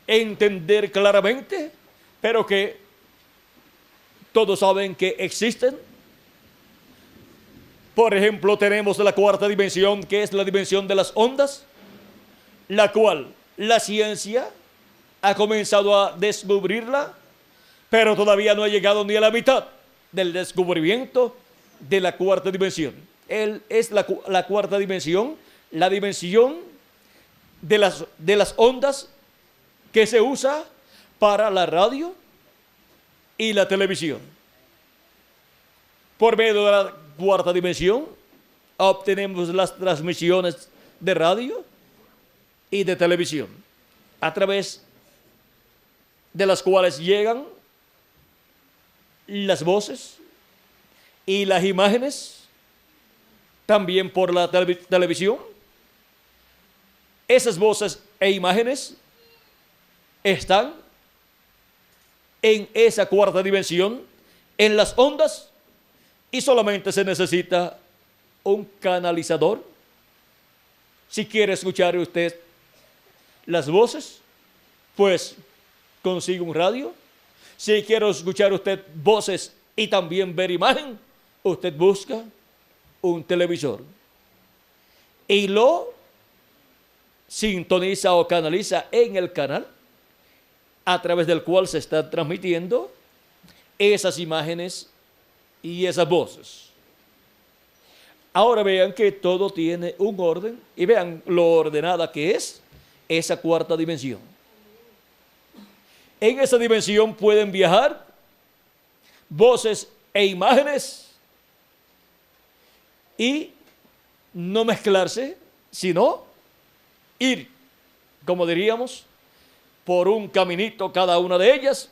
Speaker 1: entender claramente, pero que todos saben que existen. Por ejemplo, tenemos la cuarta dimensión, que es la dimensión de las ondas, la cual la ciencia ha comenzado a descubrirla, pero todavía no ha llegado ni a la mitad del descubrimiento de la cuarta dimensión. Es la cuarta dimensión, la dimensión de las ondas que se usa para la radio y la televisión. Por medio de la cuarta dimensión obtenemos las transmisiones de radio y de televisión, a través de las cuales llegan las voces y las imágenes, también por la televisión. Esas voces e imágenes están en esa cuarta dimensión, en las ondas, y solamente se necesita un canalizador. Si quiere escuchar usted las voces, pues consigue un radio. Si quiere escuchar usted voces y también ver imagen, usted busca un televisor y lo sintoniza o canaliza en el canal a través del cual se están transmitiendo esas imágenes y esas voces. Ahora vean que todo tiene un orden y vean lo ordenada que es esa cuarta dimensión. En esa dimensión pueden viajar voces e imágenes y no mezclarse, sino ir, como diríamos, por un caminito cada una de ellas,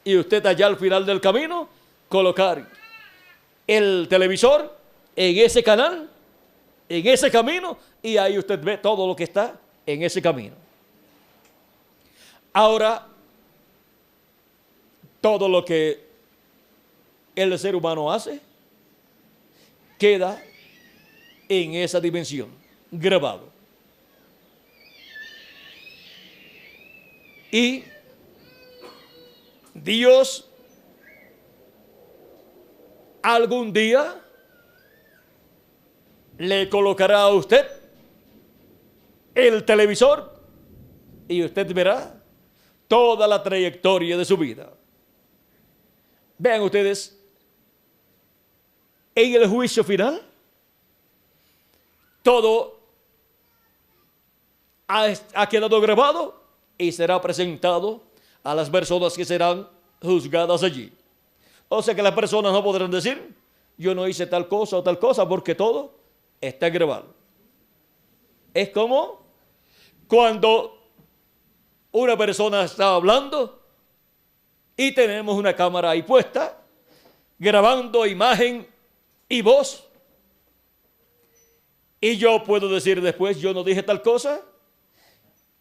Speaker 1: y usted allá al final del camino colocar el televisor en ese canal, en ese camino, y ahí usted ve todo lo que está en ese camino. Ahora, todo lo que el ser humano hace queda en esa dimensión, grabado. Y Dios algún día le colocará a usted el televisor y usted verá toda la trayectoria de su vida. Vean ustedes, en el juicio final, todo ha quedado grabado y será presentado a las personas que serán juzgadas allí. O sea que las personas no podrán decir, yo no hice tal cosa o tal cosa, porque todo está grabado. Es como cuando una persona está hablando y tenemos una cámara ahí puesta, grabando imagen y voz. Y yo puedo decir después, yo no dije tal cosa.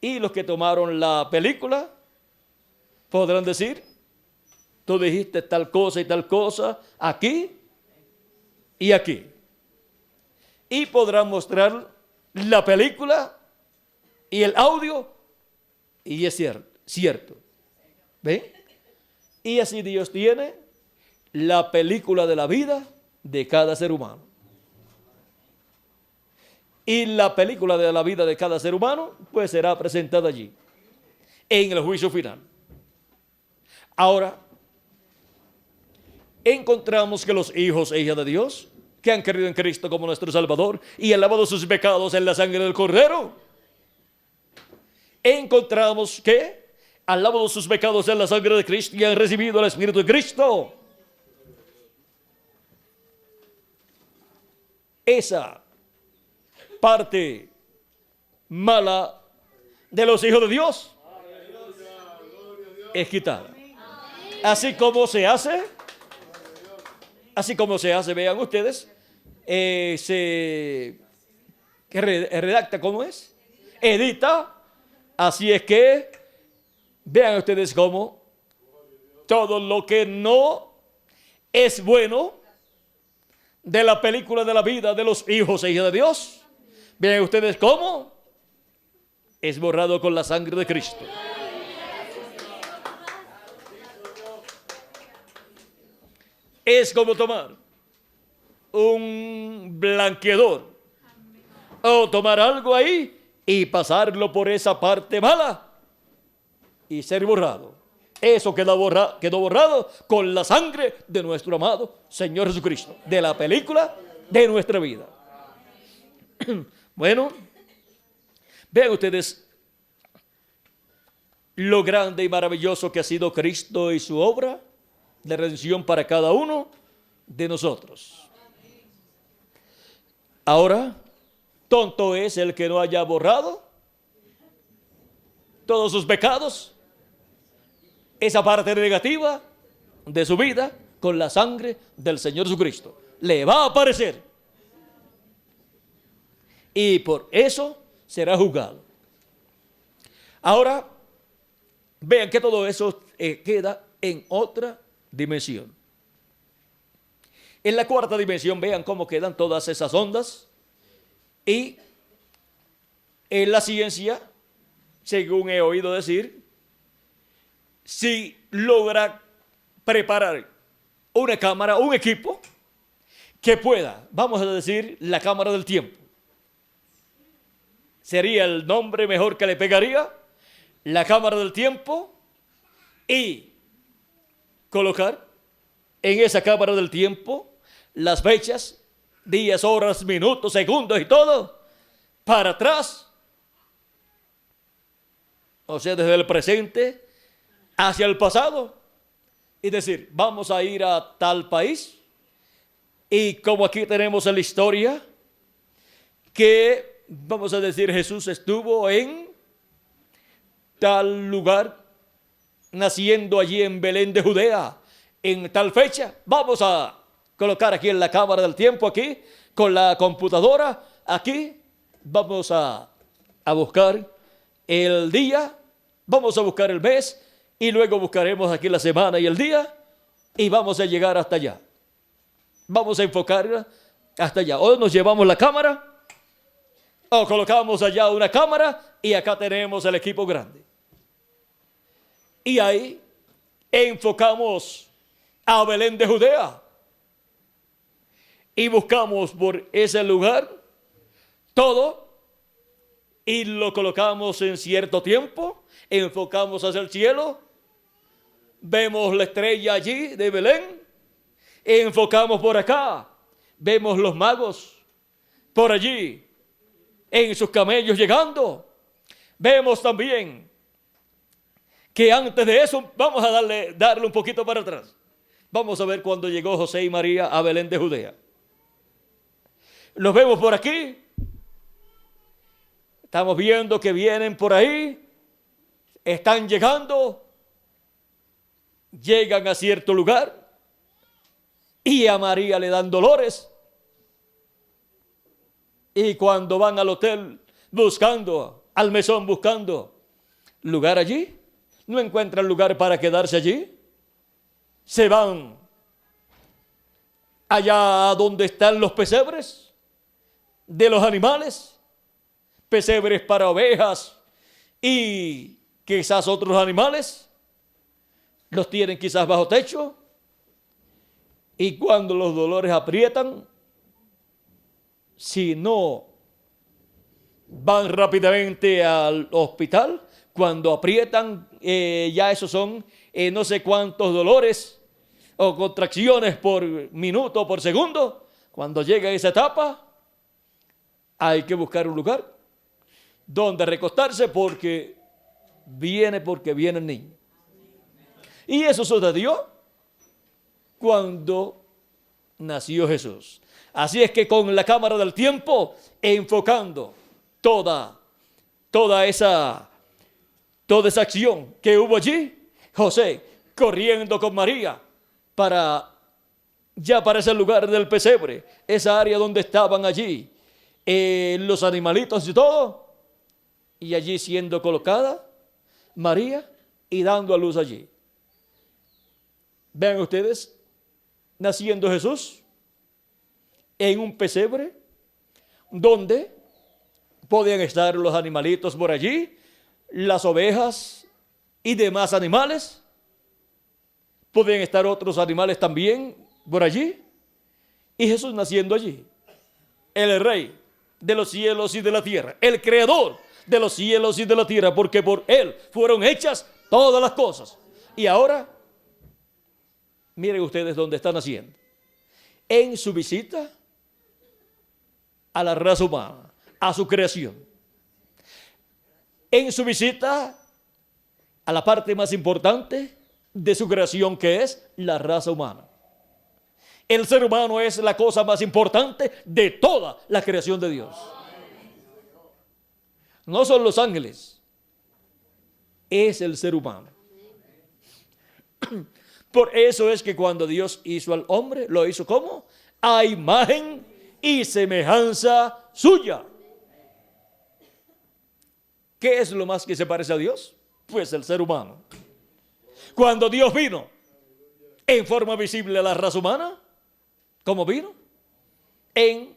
Speaker 1: Y los que tomaron la película podrán decir, tú dijiste tal cosa y tal cosa aquí y aquí. Y podrán mostrar la película y el audio, y es cierto. ¿Ven? Y así Dios tiene la película de la vida de cada ser humano. Y la película de la vida de cada ser humano, pues será presentada allí, en el juicio final. Ahora, encontramos que los hijos e hijas de Dios, que han creído en Cristo como nuestro Salvador y han lavado sus pecados en la sangre del Cordero, encontramos que han lavado sus pecados en la sangre de Cristo y han recibido el Espíritu de Cristo. Esa parte mala de los hijos de Dios es quitada. Así como se hace, vean ustedes, se redacta, ¿cómo es? Edita. Así es que vean ustedes cómo todo lo que no es bueno de la película de la vida de los hijos e hijas de Dios, vean ustedes cómo es borrado con la sangre de Cristo. Es como tomar un blanqueador o tomar algo ahí y pasarlo por esa parte mala y ser borrado. Eso quedó borrado con la sangre de nuestro amado Señor Jesucristo, de la película de nuestra vida. Bueno, vean ustedes lo grande y maravilloso que ha sido Cristo y su obra de redención para cada uno de nosotros. Ahora, tonto es el que no haya borrado todos sus pecados, esa parte negativa de su vida, con la sangre del Señor Jesucristo. Le va a aparecer. Y por eso será juzgado. Ahora, vean que todo eso queda en otra dimensión. En la cuarta dimensión, vean cómo quedan todas esas ondas. Y en la ciencia, según he oído decir, si logra preparar una cámara, un equipo que pueda, vamos a decir, la cámara del tiempo. Sería el nombre mejor que le pegaría, la cámara del tiempo, y colocar en esa cámara del tiempo las fechas, días, horas, minutos, segundos y todo para atrás. O sea, desde el presente hacia el pasado. Y decir, vamos a ir a tal país. Y como aquí tenemos en la historia que, vamos a decir, Jesús estuvo en tal lugar, naciendo allí en Belén de Judea, en tal fecha. Vamos a colocar aquí en la cámara del tiempo, aquí, con la computadora, aquí. Vamos a buscar el día, vamos a buscar el mes, y luego buscaremos aquí la semana y el día, y vamos a llegar hasta allá. Vamos a enfocar hasta allá. O nos llevamos la cámara, o colocamos allá una cámara, y acá tenemos el equipo grande. Y ahí enfocamos a Belén de Judea. Y buscamos por ese lugar todo, y lo colocamos en cierto tiempo, enfocamos hacia el cielo, vemos la estrella allí de Belén, enfocamos por acá, vemos los magos por allí, en sus camellos llegando. Vemos también que antes de eso, vamos a darle un poquito para atrás. Vamos a ver cuando llegó José y María a Belén de Judea. Los vemos por aquí. Estamos viendo que vienen por ahí. Están llegando. Llegan a cierto lugar. Y a María le dan dolores. Y cuando van al hotel buscando, al mesón buscando lugar allí, no encuentran lugar para quedarse allí. Se van allá donde están los pesebres de los animales, pesebres para ovejas y quizás otros animales, los tienen quizás bajo techo, y cuando los dolores aprietan, si no van rápidamente al hospital, cuando aprietan, ya esos son no sé cuántos dolores o contracciones por minuto o por segundo. Cuando llega esa etapa, hay que buscar un lugar donde recostarse porque viene el niño. Y eso sucedió cuando nació Jesús. Así es que con la cámara del tiempo, enfocando toda esa acción que hubo allí, José corriendo con María para ese lugar del pesebre, esa área donde estaban allí los animalitos y todo, y allí siendo colocada María y dando a luz allí. Vean ustedes, naciendo Jesús en un pesebre donde podían estar los animalitos por allí, las ovejas y demás animales. Podían estar otros animales también por allí. Y Jesús naciendo allí, el Rey de los cielos y de la tierra, el Creador de los cielos y de la tierra, porque por Él fueron hechas todas las cosas. Y ahora, miren ustedes dónde está naciendo. En su visita a la raza humana, a su creación. En su visita a la parte más importante de su creación, que es la raza humana. El ser humano es la cosa más importante de toda la creación de Dios. No son los ángeles, es el ser humano. Por eso es que cuando Dios hizo al hombre, lo hizo ¿cómo? A imagen y semejanza suya. ¿Qué es lo más que se parece a Dios? Pues el ser humano. Cuando Dios vino en forma visible a la raza humana, ¿cómo vino? En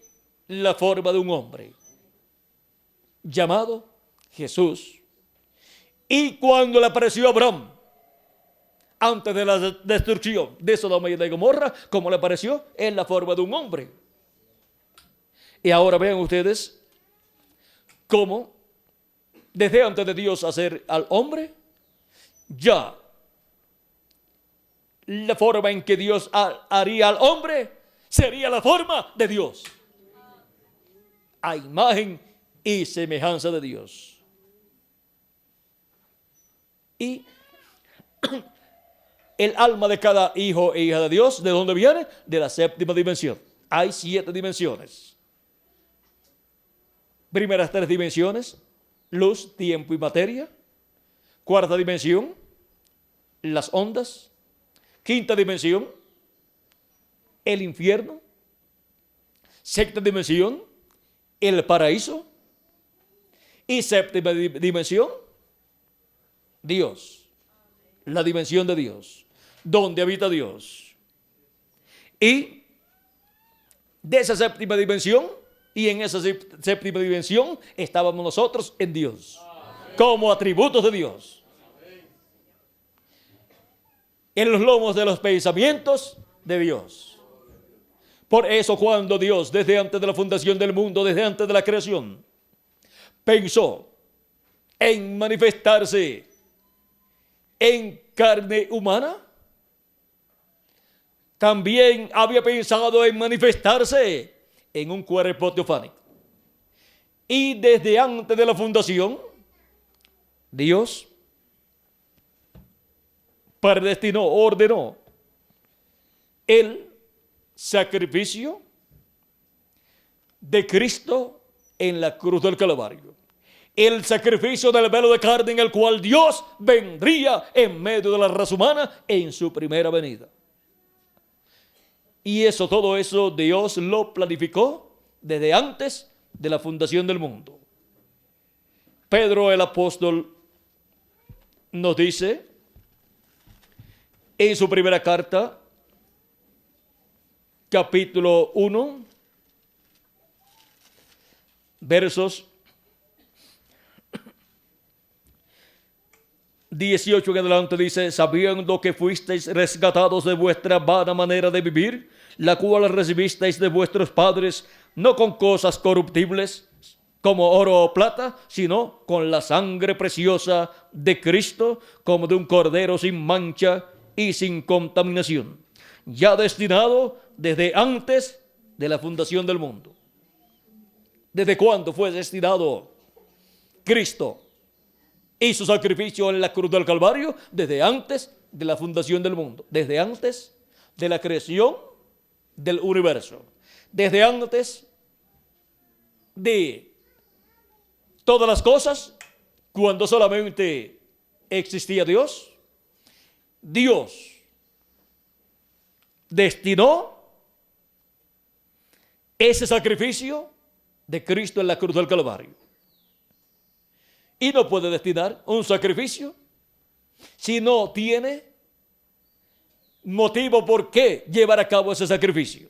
Speaker 1: la forma de un hombre llamado Jesús. Y cuando le apareció a antes de la destrucción de Sodoma y de Gomorra, como le pareció, en la forma de un hombre. Y ahora vean ustedes cómo desde antes de Dios hacer al hombre, ya la forma en que Dios haría al hombre sería la forma de Dios, a imagen y semejanza de Dios. Y el alma de cada hijo e hija de Dios, ¿de dónde viene? De la séptima dimensión. Hay 7 dimensiones. Primeras 3 dimensiones: luz, tiempo y materia. Cuarta dimensión: las ondas. Quinta dimensión: el infierno. Sexta dimensión: el paraíso. Y séptima dimensión: Dios. La dimensión de Dios, donde habita Dios. Y de esa séptima dimensión, y en esa séptima dimensión estábamos nosotros en Dios, como atributos de Dios. En los lomos de los pensamientos de Dios. Por eso cuando Dios, desde antes de la fundación del mundo, desde antes de la creación, pensó en manifestarse en carne humana, también había pensado en manifestarse en un cuerpo teofánico. Y desde antes de la fundación, Dios predestinó, ordenó el sacrificio de Cristo en la cruz del Calvario. El sacrificio del velo de carne en el cual Dios vendría en medio de la raza humana en su primera venida. Y eso, todo eso Dios lo planificó desde antes de la fundación del mundo. Pedro el apóstol nos dice en su primera carta, capítulo 1, versos 18 en adelante, dice: sabiendo que fuisteis rescatados de vuestra vana manera de vivir, la cual recibisteis de vuestros padres, no con cosas corruptibles como oro o plata, sino con la sangre preciosa de Cristo, como de un cordero sin mancha y sin contaminación, ya destinado desde antes de la fundación del mundo. ¿Desde cuándo fue destinado Cristo y su sacrificio en la cruz del Calvario? Desde antes de la fundación del mundo, desde antes de la creación del universo, desde antes de todas las cosas, cuando solamente existía Dios. Dios destinó ese sacrificio de Cristo en la cruz del Calvario. Y no puede destinar un sacrificio si no tiene motivo por qué llevar a cabo ese sacrificio.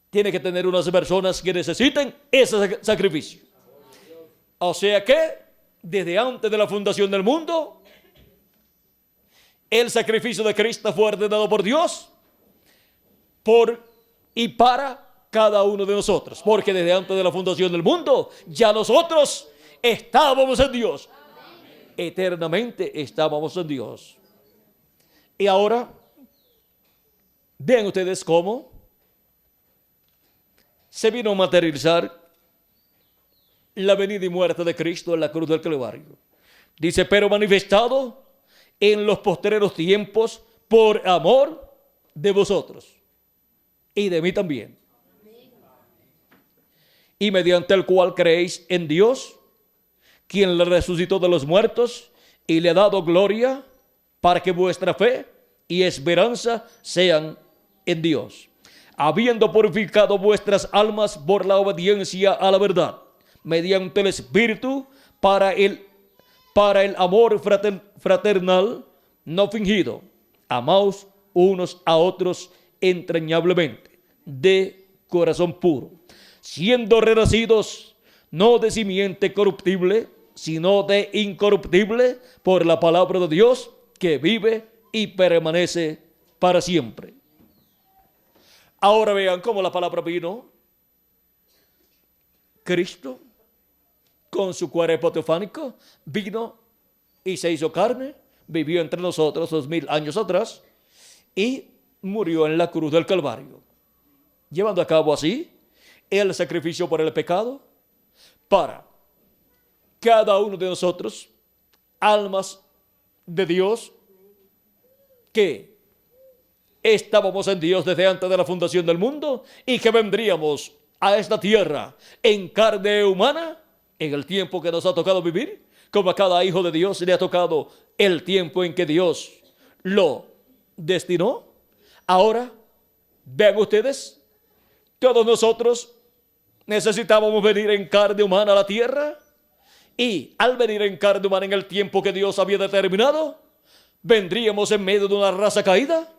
Speaker 1: Tiene que tener unas personas que necesiten ese sacrificio. O sea que, desde antes de la fundación del mundo, el sacrificio de Cristo fue ordenado por Dios por y para cada uno de nosotros. Porque desde antes de la fundación del mundo, ya nosotros estábamos en Dios. Eternamente estábamos en Dios. Y ahora, vean ustedes cómo se vino a materializar la venida y muerte de Cristo en la cruz del Calvario. Dice: pero manifestado en los postreros tiempos por amor de vosotros y de mí también. Y mediante el cual creéis en Dios, quien le resucitó de los muertos y le ha dado gloria, para que vuestra fe y esperanza sean en Dios, habiendo purificado vuestras almas por la obediencia a la verdad, mediante el Espíritu, para el amor fraternal no fingido. Amaos unos a otros entrañablemente, de corazón puro, siendo renacidos no de simiente corruptible, sino de incorruptible, por la palabra de Dios que vive y permanece para siempre. Ahora vean cómo la palabra vino. Cristo, con su cuerpo teofánico, vino y se hizo carne, vivió entre nosotros 2000 años atrás y murió en la cruz del Calvario, llevando a cabo así el sacrificio por el pecado para cada uno de nosotros, almas de Dios, que estábamos en Dios desde antes de la fundación del mundo y que vendríamos a esta tierra en carne humana en el tiempo que nos ha tocado vivir, como a cada hijo de Dios le ha tocado el tiempo en que Dios lo destinó. Ahora, vean ustedes, todos nosotros necesitábamos venir en carne humana a la tierra, y al venir en carne humana en el tiempo que Dios había determinado, vendríamos en medio de una raza caída.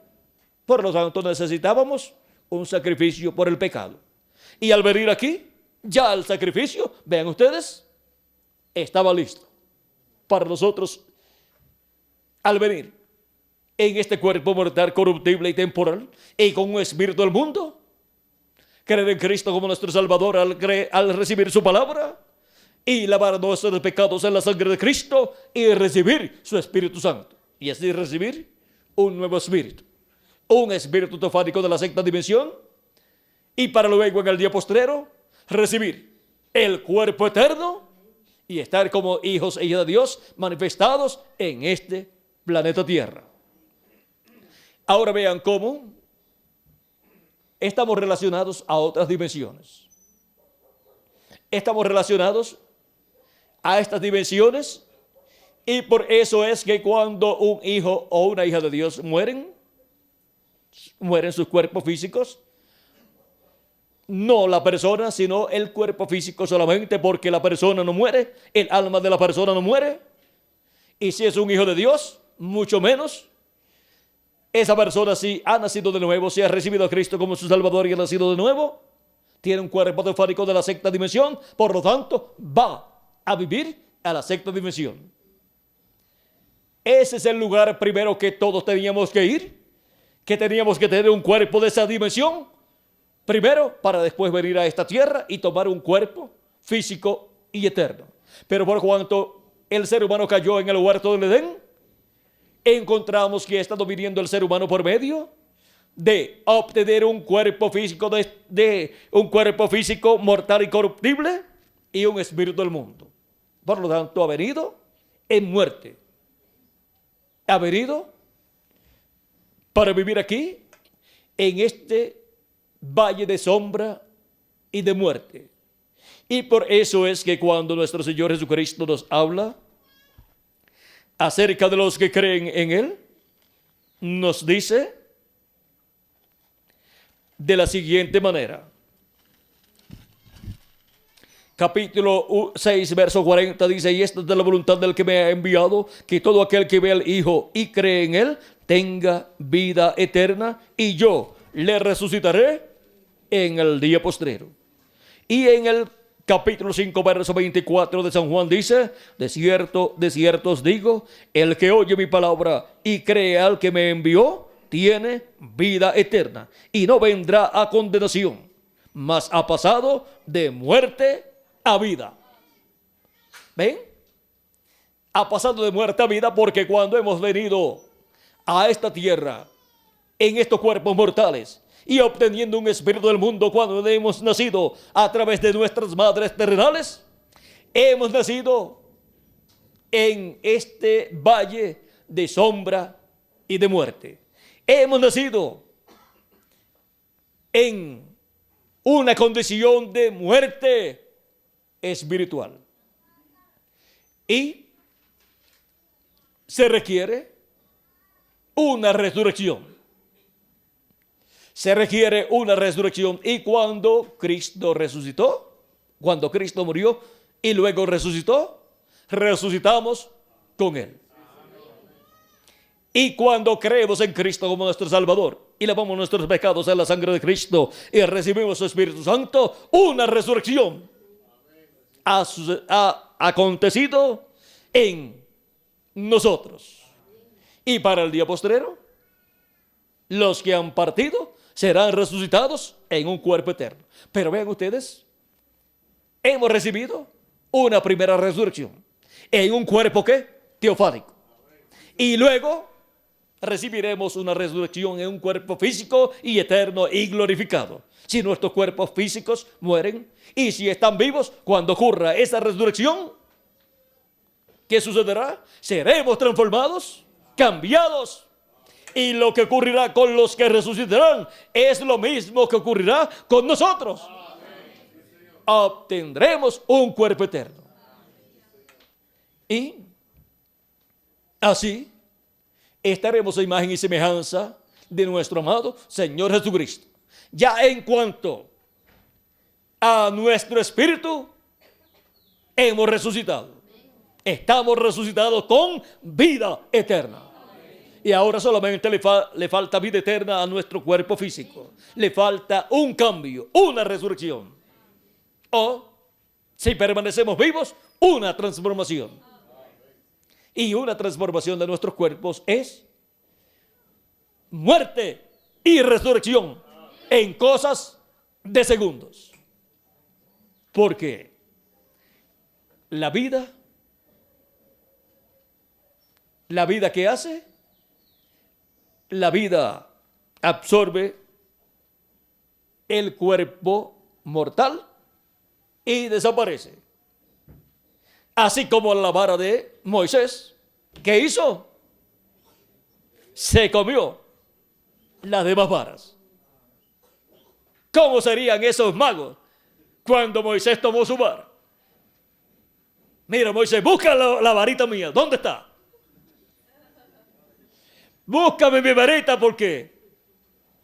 Speaker 1: Por lo tanto, necesitábamos un sacrificio por el pecado. Y al venir aquí, ya el sacrificio, vean ustedes, estaba listo para nosotros. Al venir en este cuerpo mortal, corruptible y temporal, y con un espíritu del mundo, creer en Cristo como nuestro Salvador al recibir su palabra y lavar nuestros pecados en la sangre de Cristo y recibir su Espíritu Santo. Y así recibir un nuevo espíritu, un espíritu teofánico de la sexta dimensión, y para luego en el día postrero recibir el cuerpo eterno y estar como hijos e hijas de Dios manifestados en este planeta Tierra. Ahora vean cómo estamos relacionados a otras dimensiones. Estamos relacionados a estas dimensiones, y por eso es que cuando un hijo o una hija de Dios mueren sus cuerpos físicos, no la persona, sino el cuerpo físico solamente, porque la persona no muere, el alma de la persona no muere. Y si es un hijo de Dios, mucho menos. Esa persona, si ha nacido de nuevo, si ha recibido a Cristo como su Salvador y ha nacido de nuevo, tiene un cuerpo teofánico de la sexta dimensión, por lo tanto, va a vivir a la sexta dimensión. Ese es el lugar primero que todos teníamos que ir, que teníamos que tener un cuerpo de esa dimensión, primero, para después venir a esta tierra y tomar un cuerpo físico y eterno. Pero por cuanto el ser humano cayó en el huerto del Edén, encontramos que está viniendo el ser humano por medio de obtener un cuerpo físico un cuerpo físico mortal y corruptible y un espíritu del mundo. Por lo tanto, ha venido en muerte. Ha venido para vivir aquí en este valle de sombra y de muerte. Y por eso es que cuando nuestro Señor Jesucristo nos habla acerca de los que creen en Él, nos dice de la siguiente manera. Capítulo 6, verso 40 dice: y esta es de la voluntad del que me ha enviado, que todo aquel que ve al Hijo y cree en Él tenga vida eterna, y yo le resucitaré en el día postrero. Y en el capítulo 5, verso 24 de San Juan dice: de cierto os digo, el que oye mi palabra y cree al que me envió, tiene vida eterna, y no vendrá a condenación, mas ha pasado de muerte a vida. ¿Ven? Ha pasado de muerte a vida, porque cuando hemos venido a esta tierra, en estos cuerpos mortales, y obteniendo un espíritu del mundo, cuando hemos nacido a través de nuestras madres terrenales, hemos nacido en este valle de sombra y de muerte. Hemos nacido en una condición de muerte espiritual. Y se requiere una resurrección. Se requiere una resurrección. Y cuando Cristo resucitó, cuando Cristo murió y luego resucitó, resucitamos con Él. Y cuando creemos en Cristo como nuestro Salvador y lavamos nuestros pecados en la sangre de Cristo y recibimos su Espíritu Santo, una resurrección ha acontecido en nosotros. Y para el día postrero, los que han partido serán resucitados en un cuerpo eterno. Pero vean ustedes, hemos recibido una primera resurrección en un cuerpo ¿qué? Teofánico. Y luego recibiremos una resurrección en un cuerpo físico y eterno y glorificado. Si nuestros cuerpos físicos mueren y si están vivos, cuando ocurra esa resurrección, ¿qué sucederá? Seremos transformados, cambiados. Y lo que ocurrirá con los que resucitarán es lo mismo que ocurrirá con nosotros. Obtendremos un cuerpo eterno. Y así estaremos a imagen y semejanza de nuestro amado Señor Jesucristo. Ya en cuanto a nuestro espíritu, hemos resucitado. Estamos resucitados con vida eterna. Y ahora solamente le falta vida eterna a nuestro cuerpo físico. Le falta un cambio, una resurrección. O, si permanecemos vivos, una transformación. Y una transformación de nuestros cuerpos es muerte y resurrección en cosas de segundos. Porque la vida que hace, la vida absorbe el cuerpo mortal y desaparece. Así como la vara de Moisés, ¿qué hizo? Se comió las demás varas. ¿Cómo serían esos magos cuando Moisés tomó su vara? Mira, Moisés, busca la varita mía. ¿Dónde está? Búscame mi varita porque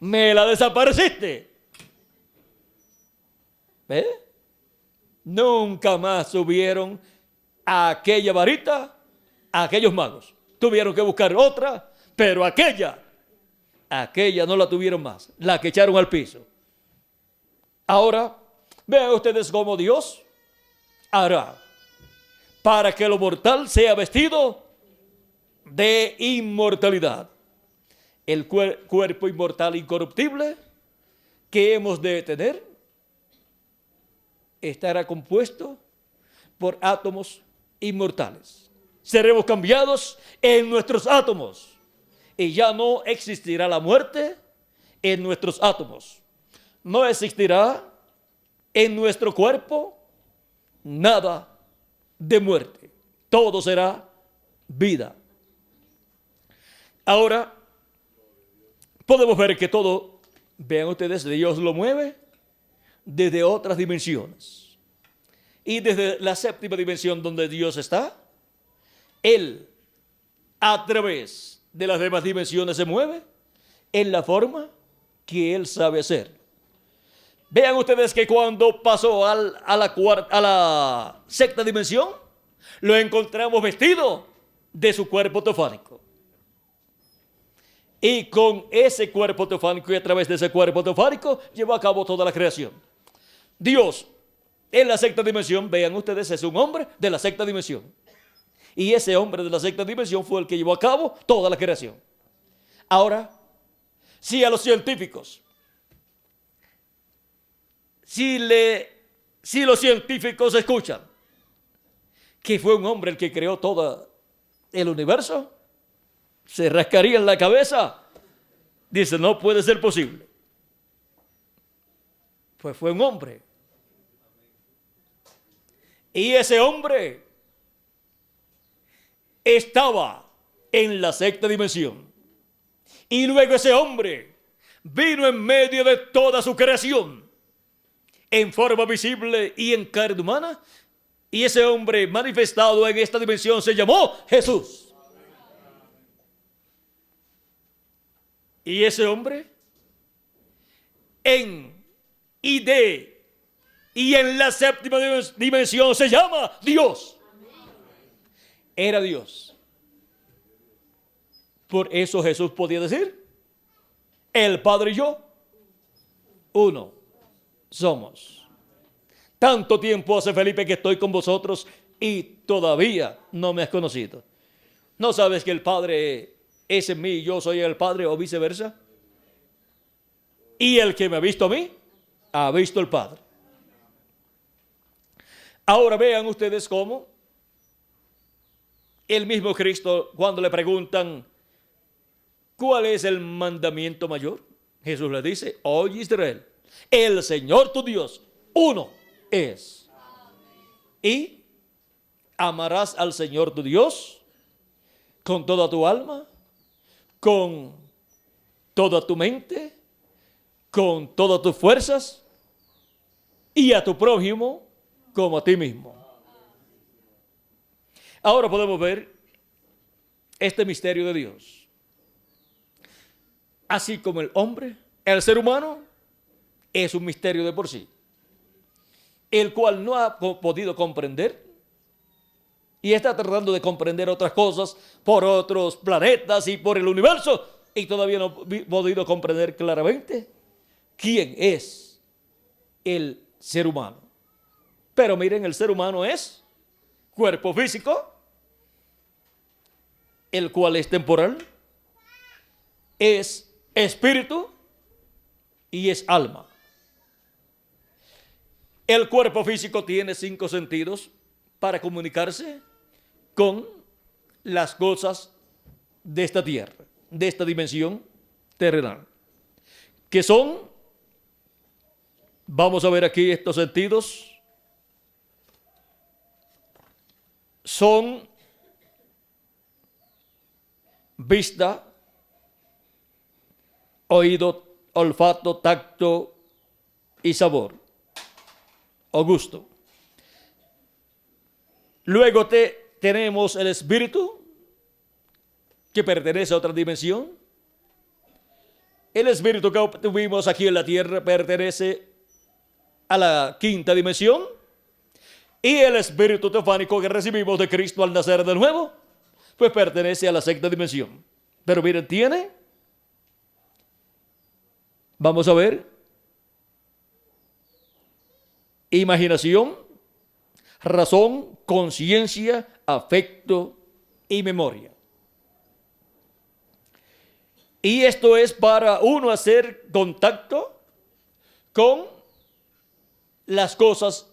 Speaker 1: me la desapareciste. ¿Ves? Nunca más subieron a aquella varita a aquellos magos. Tuvieron que buscar otra, pero aquella no la tuvieron más. La que echaron al piso. Ahora, vean ustedes cómo Dios hará para que lo mortal sea vestido de inmortalidad. El cuerpo inmortal incorruptible que hemos de tener estará compuesto por átomos inmortales. Seremos cambiados en nuestros átomos y ya no existirá la muerte en nuestros átomos. No existirá en nuestro cuerpo nada de muerte. Todo será vida. Ahora, podemos ver que todo, vean ustedes, Dios lo mueve desde otras dimensiones. Y desde la séptima dimensión donde Dios está, Él, a través de las demás dimensiones, se mueve en la forma que Él sabe hacer. Vean ustedes que cuando pasó a la sexta dimensión, lo encontramos vestido de su cuerpo teofánico. Y con ese cuerpo teofánico y a través de ese cuerpo teofánico llevó a cabo toda la creación. Dios, en la sexta dimensión, vean ustedes, es un hombre de la sexta dimensión. Y ese hombre de la sexta dimensión fue el que llevó a cabo toda la creación. Ahora, si a los científicos, si los científicos escuchan que fue un hombre el que creó todo el universo, se rascarían la cabeza. Dice, no puede ser posible. Pues fue un hombre. Y ese hombre estaba en la sexta dimensión. Y luego ese hombre vino en medio de toda su creación, en forma visible y en carne humana. Y ese hombre manifestado en esta dimensión se llamó Jesús. Y ese hombre en la séptima dimensión se llama Dios. Era Dios. Por eso Jesús podía decir, el Padre y yo, uno somos. Tanto tiempo hace, Felipe, que estoy con vosotros y todavía no me has conocido. ¿No sabes que el Padre es en mí y yo soy el Padre, o viceversa. Y el que me ha visto a mí, ha visto al Padre. Ahora vean ustedes cómo el mismo Cristo, cuando le preguntan ¿cuál es el mandamiento mayor? Jesús le dice: oye Israel, el Señor tu Dios, uno es. Y amarás al Señor tu Dios con toda tu alma, con toda tu mente, con todas tus fuerzas, y a tu prójimo como a ti mismo. Ahora podemos ver este misterio de Dios. Así como el hombre, el ser humano, es un misterio de por sí, el cual no ha podido comprender y está tratando de comprender otras cosas por otros planetas y por el universo, y todavía no ha podido comprender claramente quién es el ser humano. Pero miren, el ser humano es cuerpo físico, el cual es temporal, es espíritu y es alma. El cuerpo físico tiene 5 sentidos para comunicarse con las cosas de esta tierra, de esta dimensión terrenal, que son, vamos a ver aquí estos sentidos, son vista, oído, olfato, tacto y sabor o gusto. Luego tenemos el espíritu, que pertenece a otra dimensión. El espíritu que tuvimos aquí en la tierra pertenece a la 5ª dimensión. Y el espíritu teofánico que recibimos de Cristo al nacer de nuevo, pues pertenece a la 6ª dimensión. Pero miren, tiene, vamos a ver, imaginación, razón, conciencia, afecto y memoria. Y esto es para uno hacer contacto con las cosas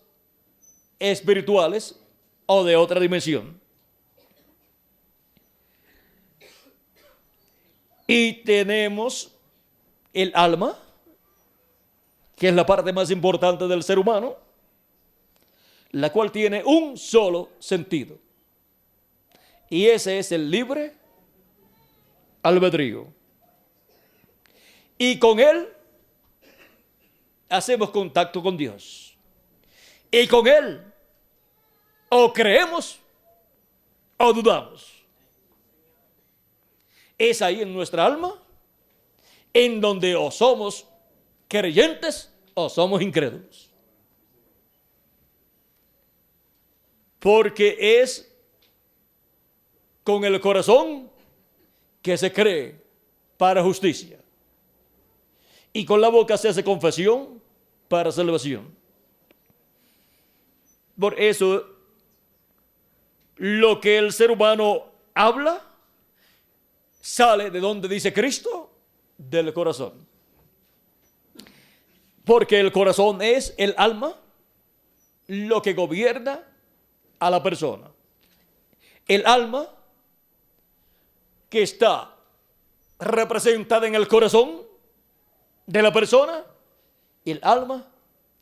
Speaker 1: espirituales o de otra dimensión. Y tenemos el alma, que es la parte más importante del ser humano, la cual tiene un solo sentido. Y ese es el libre albedrío. Y con él hacemos contacto con Dios. Y con él o creemos o dudamos. Es ahí en nuestra alma en donde o somos creyentes o somos incrédulos. Porque es con el corazón que se cree para justicia, y con la boca se hace confesión para salvación. Por eso, lo que el ser humano habla sale de donde dice Cristo, del corazón. Porque el corazón es el alma, lo que gobierna a la persona. El alma, que está representada en el corazón de la persona, y el alma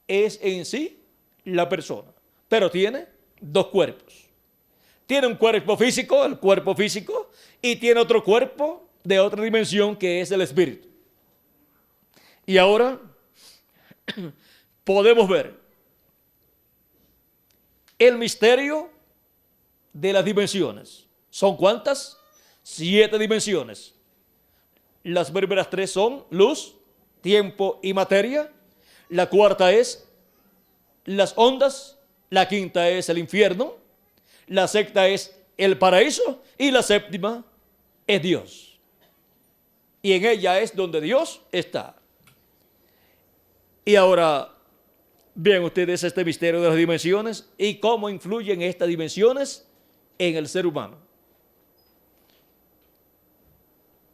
Speaker 1: es en sí la persona, pero tiene 2 cuerpos. Tiene un cuerpo físico, el cuerpo físico, y tiene otro cuerpo de otra dimensión que es el espíritu. Y ahora podemos ver el misterio de las dimensiones. ¿Son cuántas? 7 dimensiones. Las primeras 3 son luz, tiempo y materia. La 4ª es las ondas. La 5ª es el infierno. La 6ª es el paraíso. Y la 7ª es Dios. Y en ella es donde Dios está. Y ahora vean ustedes este misterio de las dimensiones y cómo influyen estas dimensiones en el ser humano.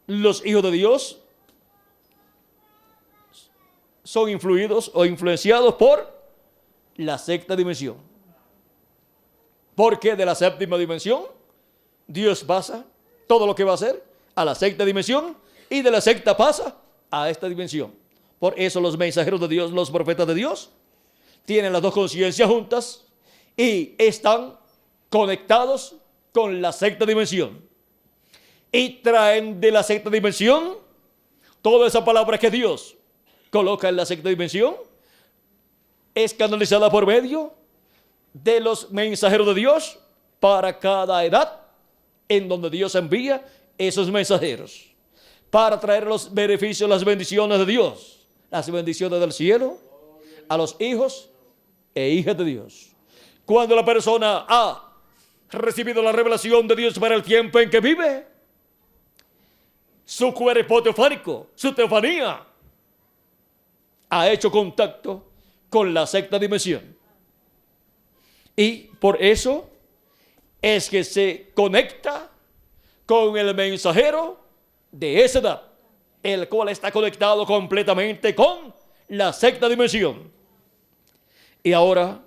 Speaker 1: los hijos de Dios son influidos o influenciados por la sexta dimensión. Porque de la séptima dimensión, Dios pasa todo lo que va a hacer a la sexta dimensión, y de la sexta pasa a esta dimensión. Por eso los mensajeros de Dios, los profetas de Dios, tienen las dos conciencias juntas y están conectados con la sexta dimensión. Y traen de la sexta dimensión toda esa palabra que Dios coloca en la sexta dimensión, es canalizada por medio de los mensajeros de Dios para cada edad en donde Dios envía esos mensajeros para traer los beneficios, las bendiciones de Dios, las bendiciones del cielo a los hijos e hijas de Dios. Cuando la persona ha recibido la revelación de Dios para el tiempo en que vive, su cuerpo teofánico, su teofanía, ha hecho contacto con la sexta dimensión. Y por eso es que se conecta con el mensajero de esa edad, el cual está conectado completamente con la sexta dimensión. Y ahora,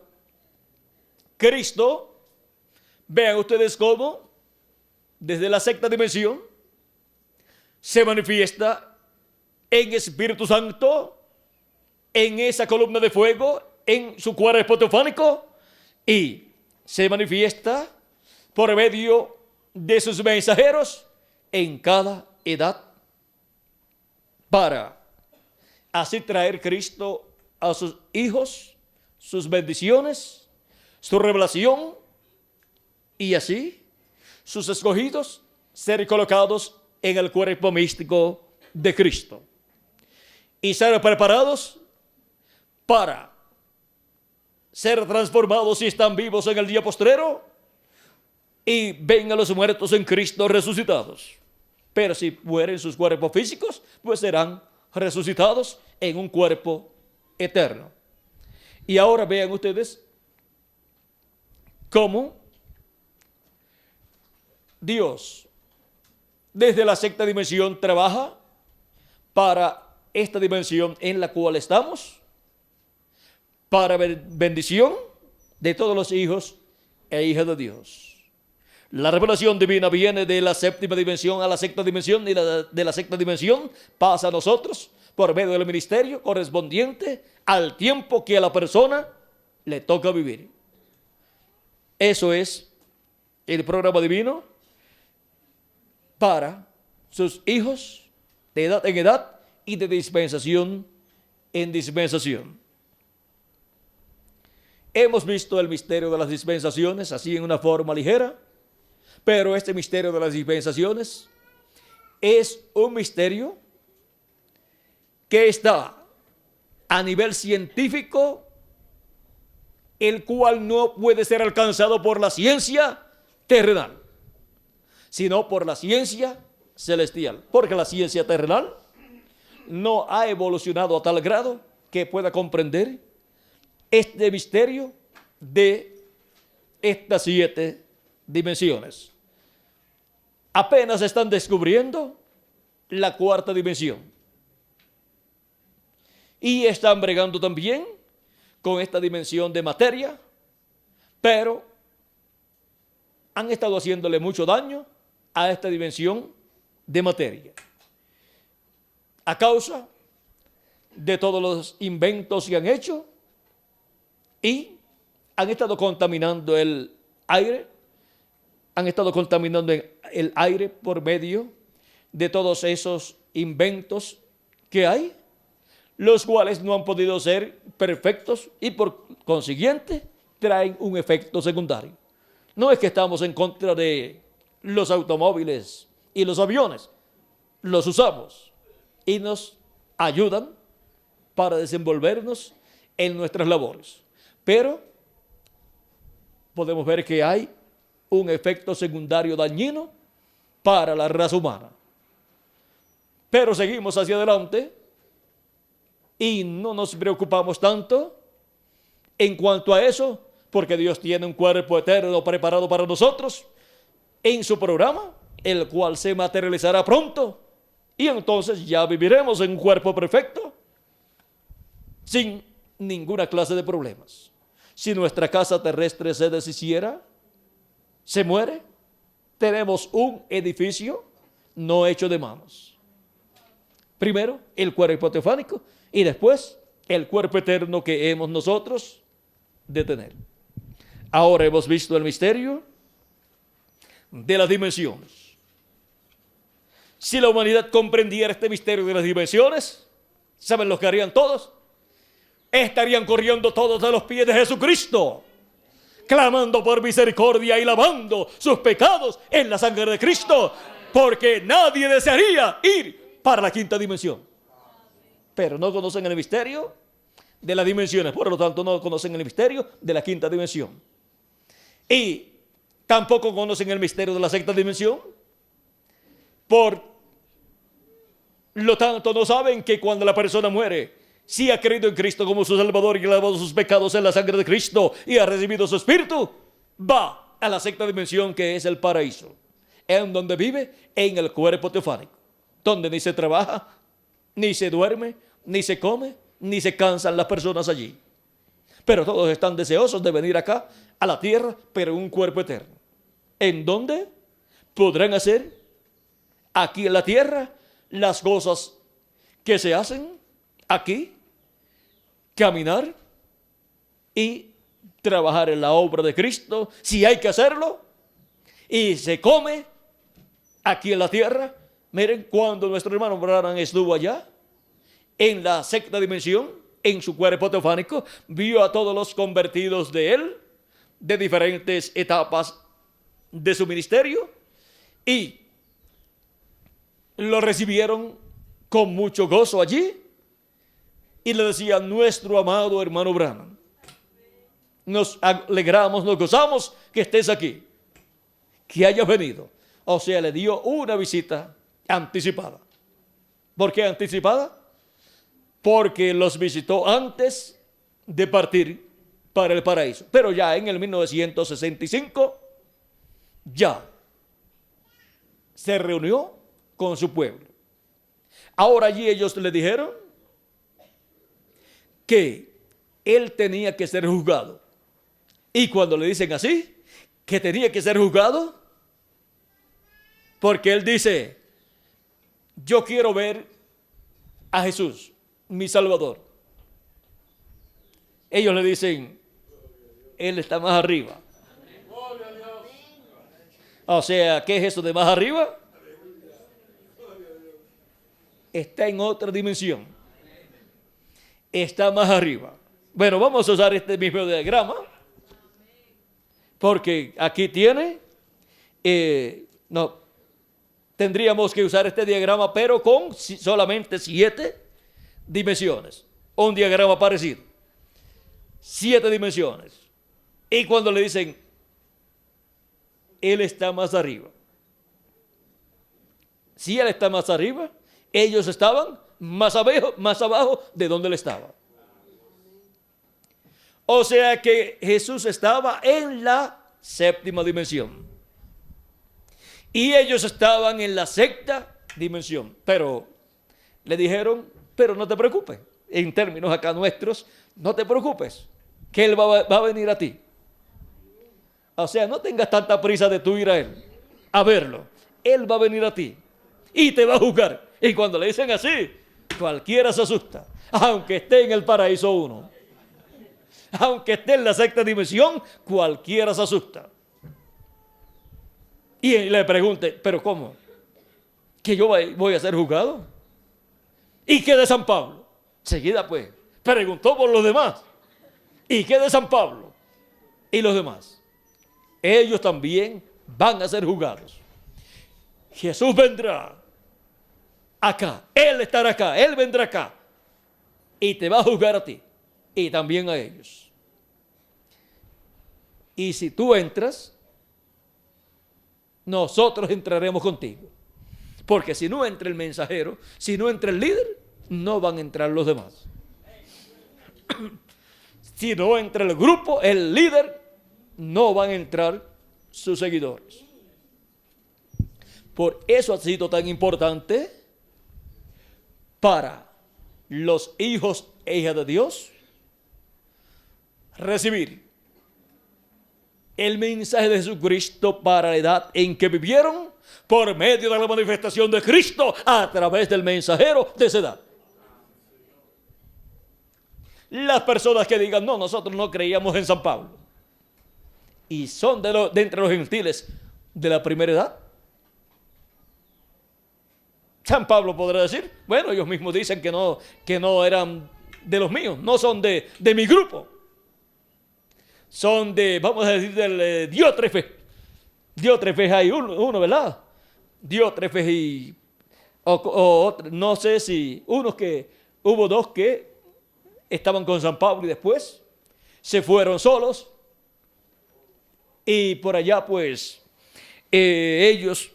Speaker 1: Cristo, vean ustedes cómo desde la sexta dimensión se manifiesta en Espíritu Santo, en esa columna de fuego, en su cuerpo teofánico, y se manifiesta por medio de sus mensajeros en cada edad, para así traer Cristo a sus hijos, sus bendiciones, su revelación, y así sus escogidos ser colocados en el cuerpo místico de Cristo y ser preparados para ser transformados si están vivos en el día postrero y ven a los muertos en Cristo resucitados. Pero si mueren sus cuerpos físicos, pues serán resucitados en un cuerpo eterno. Y ahora vean ustedes cómo Dios desde la sexta dimensión trabaja para esta dimensión en la cual estamos, para bendición de todos los hijos e hijas de Dios. La revelación divina viene de la séptima dimensión a la sexta dimensión, y de la sexta dimensión pasa a nosotros por medio del ministerio correspondiente al tiempo que a la persona le toca vivir. Eso es el programa divino para sus hijos de edad en edad y de dispensación en dispensación. Hemos visto el misterio de las dispensaciones así en una forma ligera, pero este misterio de las dispensaciones es un misterio que está a nivel científico, el cual no puede ser alcanzado por la ciencia terrenal, sino por la ciencia celestial, porque la ciencia terrenal no ha evolucionado a tal grado que pueda comprender este misterio de estas 7 dimensiones. Apenas están descubriendo la 4ª dimensión y están bregando también con esta dimensión de materia, pero han estado haciéndole mucho daño a esta dimensión de materia a causa de todos los inventos que han hecho, y han estado contaminando el aire, han estado contaminando el aire por medio de todos esos inventos que hay, los cuales no han podido ser perfectos y por consiguiente traen un efecto secundario. No es que estamos en contra de los automóviles y los aviones, los usamos y nos ayudan para desenvolvernos en nuestras labores. Pero podemos ver que hay un efecto secundario dañino para la raza humana. Pero seguimos hacia adelante y no nos preocupamos tanto en cuanto a eso, porque Dios tiene un cuerpo eterno preparado para nosotros en su programa, el cual se materializará pronto Y entonces ya viviremos en un cuerpo perfecto, sin ninguna clase de problemas. Si nuestra casa terrestre se deshiciera, se muere, tenemos un edificio no hecho de manos. Primero, el cuerpo teofánico y después el cuerpo eterno que hemos nosotros de tener. Ahora hemos visto el misterio de las dimensiones. Si la humanidad comprendiera este misterio de las dimensiones, ¿saben lo que harían todos? Estarían corriendo todos a los pies de Jesucristo, clamando por misericordia y lavando sus pecados en la sangre de Cristo, porque nadie desearía ir para la quinta dimensión. Pero no conocen el misterio de las dimensiones, por lo tanto no conocen el misterio de la quinta dimensión. Y tampoco conocen el misterio de la sexta dimensión. Por lo tanto no saben que cuando la persona muere, si ha creído en Cristo como su Salvador y ha lavado sus pecados en la sangre de Cristo y ha recibido su Espíritu, va a la sexta dimensión, que es el paraíso, en donde vive en el cuerpo teofánico, donde ni se trabaja, ni se duerme, ni se come, ni se cansan las personas allí. Pero todos están deseosos de venir acá, a la tierra, pero en un cuerpo eterno, en donde podrán hacer aquí en la tierra las cosas que se hacen aquí, caminar y trabajar en la obra de Cristo, si hay que hacerlo, y se come aquí en la tierra. Miren, cuando nuestro hermano Branham estuvo allá, en la sexta dimensión, en su cuerpo teofánico, vio a todos los convertidos de él, de diferentes etapas de su ministerio, y lo recibieron con mucho gozo allí, y le decían: nuestro amado hermano Branham, nos alegramos, nos gozamos que estés aquí, que hayas venido. O sea, le dio una visita anticipada. ¿Por qué anticipada? Porque los visitó antes de partir para el paraíso. Pero ya en el 1965, ya se reunió con su pueblo. Ahora allí ellos le dijeron que él tenía que ser juzgado. Y cuando le dicen así, que tenía que ser juzgado, porque él dice: yo quiero ver a Jesús, mi Salvador. Ellos le dicen: él está más arriba. O sea, ¿qué es eso de más arriba? Está en otra dimensión. Está más arriba. Bueno, vamos a usar este mismo diagrama, porque aquí tiene, tendríamos que usar este diagrama, pero con solamente 7 dimensiones. Un diagrama parecido. 7 dimensiones. Y cuando le dicen: él está más arriba. Si él está más arriba, ellos estaban más abajo de donde él estaba. O sea que Jesús estaba en la séptima dimensión. Y ellos estaban en la sexta dimensión. Pero le dijeron: pero no te preocupes. En términos acá nuestros, no te preocupes, que él va a venir a ti. O sea, no tengas tanta prisa de tú ir a él, a verlo. Él va a venir a ti y te va a juzgar. Y cuando le dicen así, cualquiera se asusta, aunque esté en el paraíso 1. Aunque esté en la sexta dimensión, cualquiera se asusta. Y le pregunte: ¿pero cómo? ¿Que yo voy a ser juzgado? ¿Y qué de San Pablo? Seguida pues, preguntó por los demás. ¿Y qué de San Pablo? Y los demás. Ellos también van a ser juzgados. Jesús vendrá acá. Él estará acá. Él vendrá acá. Y te va a juzgar a ti. Y también a ellos. Y si tú entras, nosotros entraremos contigo. Porque si no entra el mensajero, si no entra el líder, no van a entrar los demás. Si no entra el grupo, el líder, no van a entrar sus seguidores. Por eso ha sido tan importante para los hijos e hijas de Dios recibir el mensaje de Jesucristo para la edad en que vivieron por medio de la manifestación de Cristo a través del mensajero de esa edad. Las personas que digan, no, nosotros no creíamos en San Pablo y son de entre los gentiles de la primera edad, San Pablo podrá decir, bueno, ellos mismos dicen que no eran de los míos, no son de mi grupo. Son vamos a decir, del Diótrefes. Diótrefes hay uno, ¿verdad? Diótrefes y no sé si hubo dos que estaban con San Pablo y después se fueron solos. Y por allá pues ellos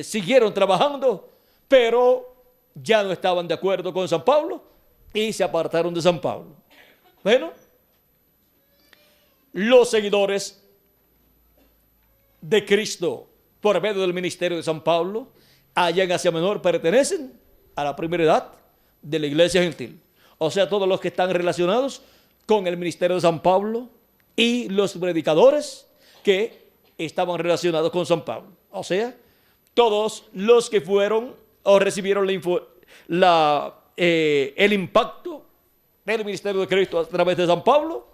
Speaker 1: siguieron trabajando, pero ya no estaban de acuerdo con San Pablo y se apartaron de San Pablo. Bueno, los seguidores de Cristo por medio del ministerio de San Pablo, allá en Asia Menor, pertenecen a la primera edad de la iglesia gentil. O sea, todos los que están relacionados con el ministerio de San Pablo y los predicadores que estaban relacionados con San Pablo. O sea, todos los que fueron o recibieron el impacto del ministerio de Cristo a través de San Pablo,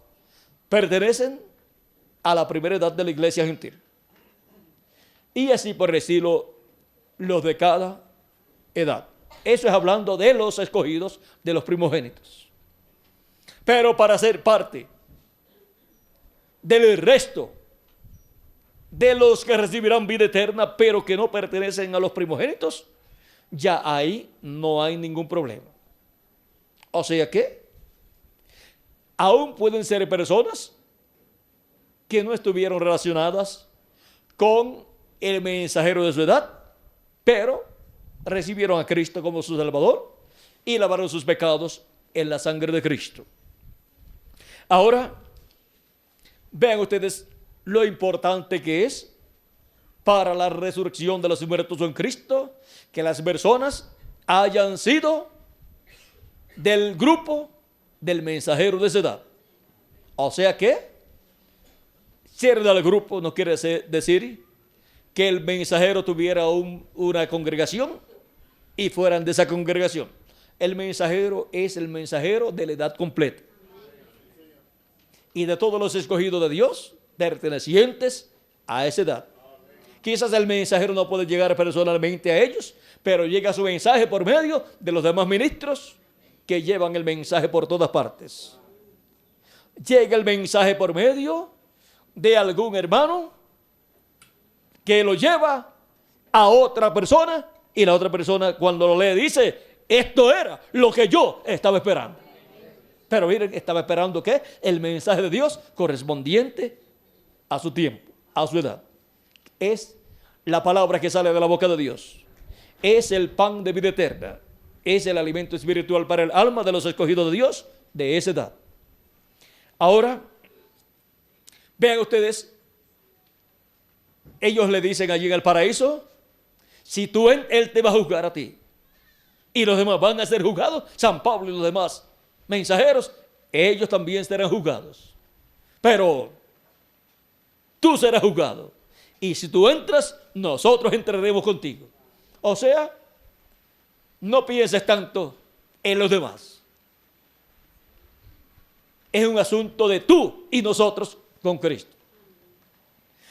Speaker 1: pertenecen a la primera edad de la iglesia gentil. Y así por decirlo, los de cada edad. Eso es hablando de los escogidos, de los primogénitos. Pero para ser parte del resto de los que recibirán vida eterna, pero que no pertenecen a los primogénitos, ya ahí no hay ningún problema. O sea que aún pueden ser personas que no estuvieron relacionadas con el mensajero de su edad, pero recibieron a Cristo como su Salvador y lavaron sus pecados en la sangre de Cristo. Ahora, vean ustedes lo importante que es para la resurrección de los muertos en Cristo que las personas hayan sido del grupo del mensajero de esa edad. O sea que ser del grupo no quiere decir que el mensajero tuviera una congregación y fueran de esa congregación. El mensajero es el mensajero de la edad completa. Y de todos los escogidos de Dios, pertenecientes a esa edad. Quizás el mensajero no puede llegar personalmente a ellos, pero llega su mensaje por medio de los demás ministros que llevan el mensaje por todas partes. Llega el mensaje por medio de algún hermano que lo lleva a otra persona y la otra persona cuando lo lee dice, esto era lo que yo estaba esperando. Pero miren, estaba esperando ¿qué? El mensaje de Dios correspondiente a su tiempo, a su edad. Es la palabra que sale de la boca de Dios. Es el pan de vida eterna. Es el alimento espiritual para el alma de los escogidos de Dios de esa edad. Ahora, vean ustedes, ellos le dicen allí en el paraíso, si tú él te va a juzgar a ti y los demás van a ser juzgados, San Pablo y los demás mensajeros, ellos también serán juzgados. Pero tú serás juzgado. Y si tú entras, nosotros entraremos contigo. O sea, no pienses tanto en los demás. Es un asunto de tú y nosotros con Cristo.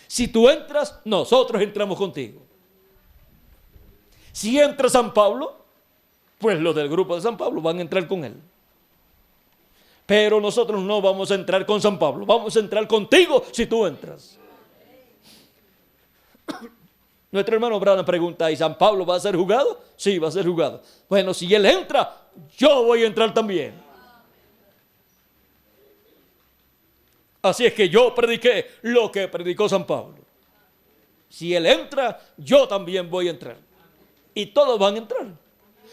Speaker 1: Si tú entras, nosotros entramos contigo. Si entra San Pablo, pues los del grupo de San Pablo van a entrar con él. Pero nosotros no vamos a entrar con San Pablo, vamos a entrar contigo si tú entras. Nuestro hermano Branham pregunta, ¿y San Pablo va a ser juzgado? Sí, va a ser juzgado. Bueno, si él entra, yo voy a entrar también. Así es que yo prediqué lo que predicó San Pablo. Si él entra, yo también voy a entrar. Y todos van a entrar.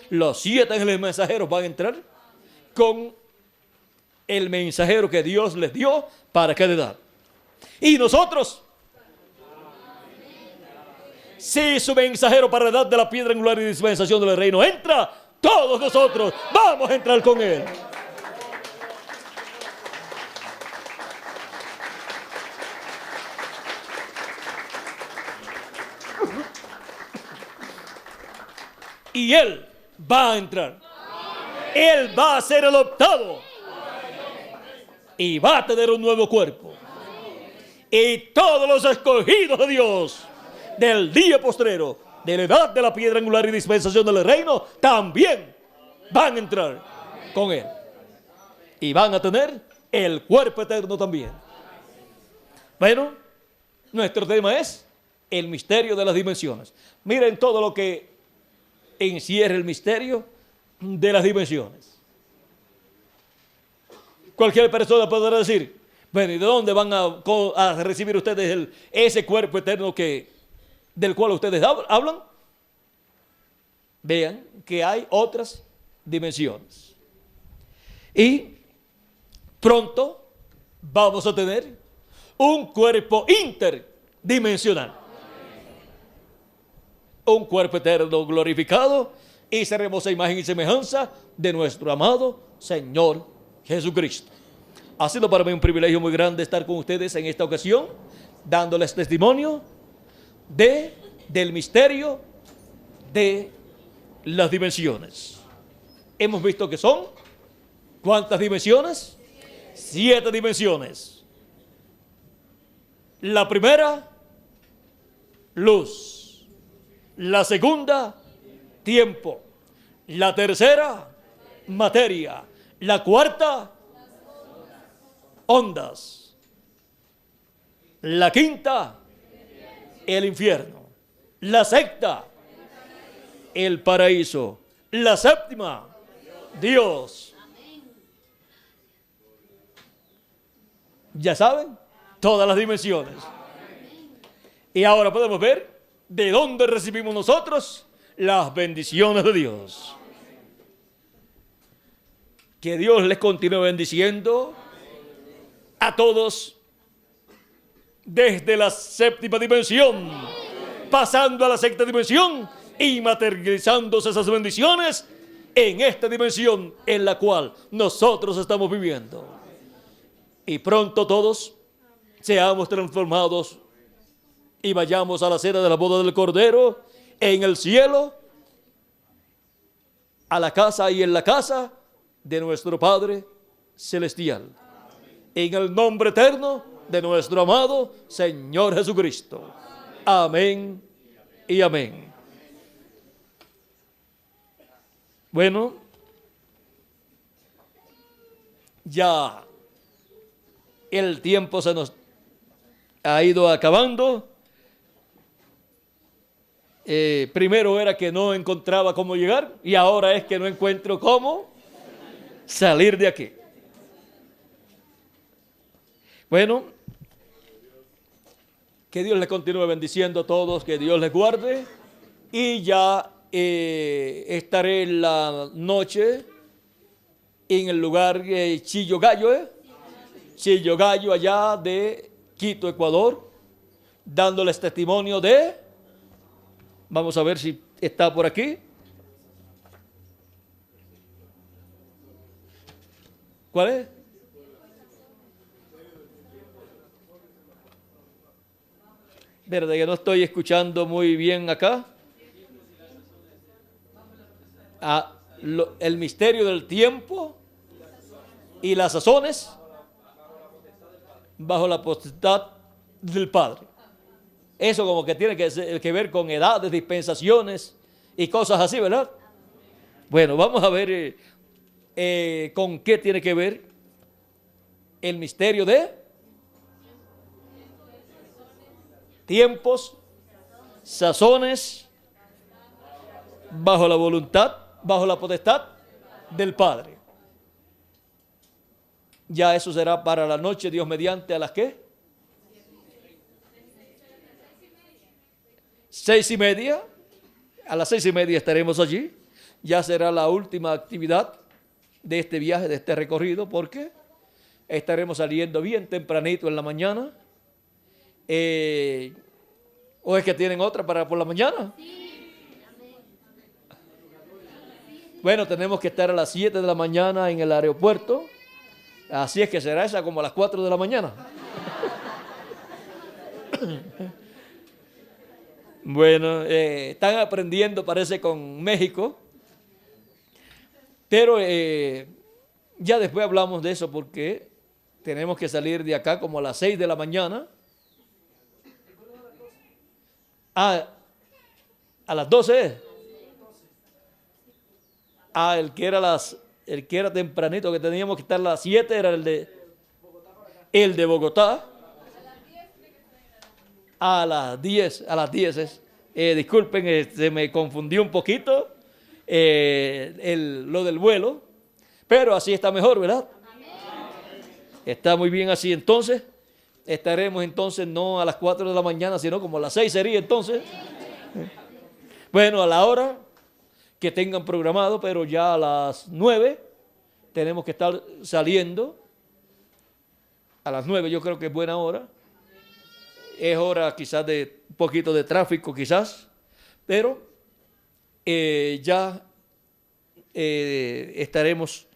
Speaker 1: Los 7 ángeles mensajeros van a entrar con el mensajero que Dios les dio para cada edad. Y nosotros, si su mensajero para la edad de la piedra angular y dispensación del reino entra, todos nosotros vamos a entrar con Él. Y Él va a entrar. Él va a ser adoptado. Y va a tener un nuevo cuerpo. Y todos los escogidos de Dios del día postrero, de la edad de la piedra angular y dispensación del reino, también van a entrar con Él. Y van a tener el cuerpo eterno también. Bueno, nuestro tema es el misterio de las dimensiones. Miren todo lo que encierra el misterio de las dimensiones. Cualquier persona podrá decir, bueno, ¿y de dónde van a recibir ustedes ese cuerpo eterno del cual ustedes hablan? Vean que hay otras dimensiones. Y pronto vamos a tener un cuerpo interdimensional. Un cuerpo eterno glorificado y seremos a imagen y semejanza de nuestro amado Señor Jesucristo. Ha sido para mí un privilegio muy grande estar con ustedes en esta ocasión, dándoles testimonio del misterio de las dimensiones. Hemos visto que son, ¿cuántas dimensiones? 7 dimensiones. La primera, luz. La segunda, tiempo. La tercera, materia. La cuarta, ondas. La quinta, el infierno. La sexta, el paraíso. La séptima, Dios. Ya saben, todas las dimensiones. Y ahora podemos ver de dónde recibimos nosotros las bendiciones de Dios. Que Dios les continúe bendiciendo a todos desde la séptima dimensión, pasando a la sexta dimensión y materializándose esas bendiciones en esta dimensión en la cual nosotros estamos viviendo. Y pronto todos seamos transformados y vayamos a la cena de la boda del Cordero en el cielo, a la casa y en la casa de nuestro Padre Celestial. En el nombre eterno de nuestro amado Señor Jesucristo. Amén y amén. Bueno, ya el tiempo se nos ha ido acabando. Primero era que no encontraba cómo llegar y ahora es que no encuentro cómo salir de aquí. Bueno, que Dios les continúe bendiciendo a todos, que Dios les guarde y ya estaré en la noche en el lugar Chillo Gallo, Chillo Gallo allá de Quito, Ecuador, dándoles testimonio vamos a ver si está por aquí. ¿Cuál es? ¿Verdad que no estoy escuchando muy bien acá? El misterio del tiempo y las sazones bajo la potestad del Padre. Eso como que tiene que ver con edades, dispensaciones y cosas así, ¿verdad? Bueno, vamos a ver con qué tiene que ver el misterio de tiempos, sazones, bajo la voluntad, bajo la potestad del Padre. Ya eso será para la noche, Dios mediante, ¿a las qué? 6:30. A las 6:30 estaremos allí. Ya será la última actividad de este viaje, de este recorrido, porque estaremos saliendo bien tempranito en la mañana. ¿O es que tienen otra para por la mañana? Bueno, tenemos que estar a las 7 de la mañana en el aeropuerto. Así es que será esa como a las 4 de la mañana. Bueno, están aprendiendo, parece, con México. Pero ya después hablamos de eso porque tenemos que salir de acá como a las 6 de la mañana. Ah, a las 12. Ah, el que era tempranito, que teníamos que estar a las 7, era el de Bogotá. A las 10 es. Disculpen, se me confundió un poquito lo del vuelo, pero así está mejor, ¿verdad? Está muy bien así. Entonces, estaremos entonces no a las 4 de la mañana, sino como a las 6 sería entonces. Bueno, a la hora que tengan programado, pero ya a las 9 tenemos que estar saliendo. A las 9 yo creo que es buena hora. Es hora quizás de un poquito de tráfico quizás, pero ya estaremos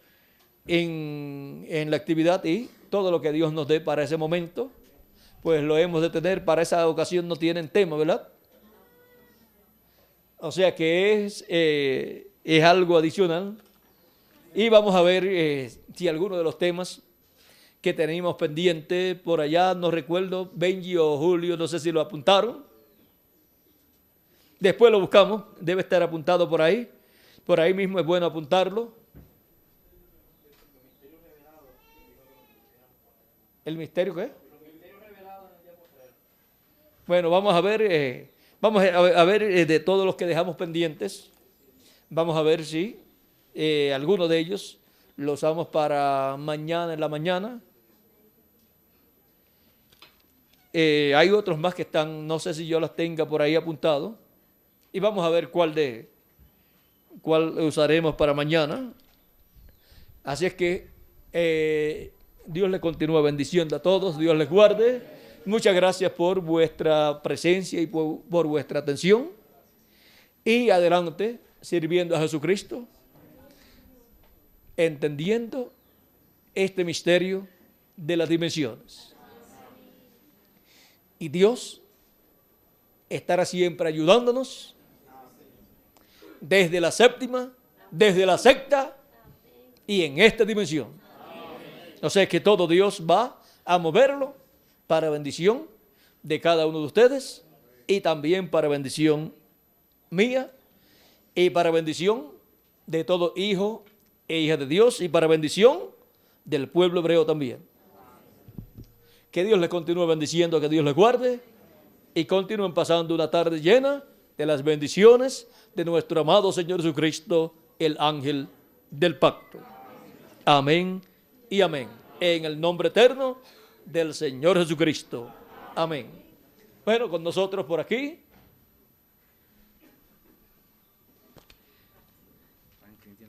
Speaker 1: en la actividad y todo lo que Dios nos dé para ese momento, pues lo hemos de tener. Para esa ocasión no tienen tema, ¿verdad? O sea que es algo adicional. Y vamos a ver si alguno de los temas que teníamos pendiente por allá, no recuerdo, Benji o Julio, no sé si lo apuntaron. Después lo buscamos, debe estar apuntado por ahí. Por ahí mismo es bueno apuntarlo. ¿El misterio qué? Bueno, vamos a ver, de todos los que dejamos pendientes, vamos a ver si alguno de ellos lo usamos para mañana en la mañana. Hay otros más que están, no sé si yo los tenga por ahí apuntado. Y vamos a ver cuál usaremos para mañana. Así es que Dios les continúa bendiciendo a todos, Dios les guarde. Muchas gracias por vuestra presencia y por vuestra atención. Y adelante, sirviendo a Jesucristo, entendiendo este misterio de las dimensiones. Y Dios estará siempre ayudándonos desde la séptima, desde la sexta y en esta dimensión. O sea que todo Dios va a moverlo para bendición de cada uno de ustedes y también para bendición mía y para bendición de todo hijo e hija de Dios y para bendición del pueblo hebreo también. Que Dios les continúe bendiciendo, que Dios les guarde y continúen pasando una tarde llena de las bendiciones de nuestro amado Señor Jesucristo, el ángel del pacto. Amén y amén. En el nombre eterno del Señor Jesucristo. Amén. Bueno, con nosotros por aquí.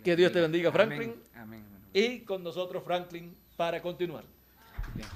Speaker 1: Que Dios te bendiga, Franklin.
Speaker 2: Amén.
Speaker 1: Y con nosotros, Franklin, para continuar.
Speaker 2: Bien.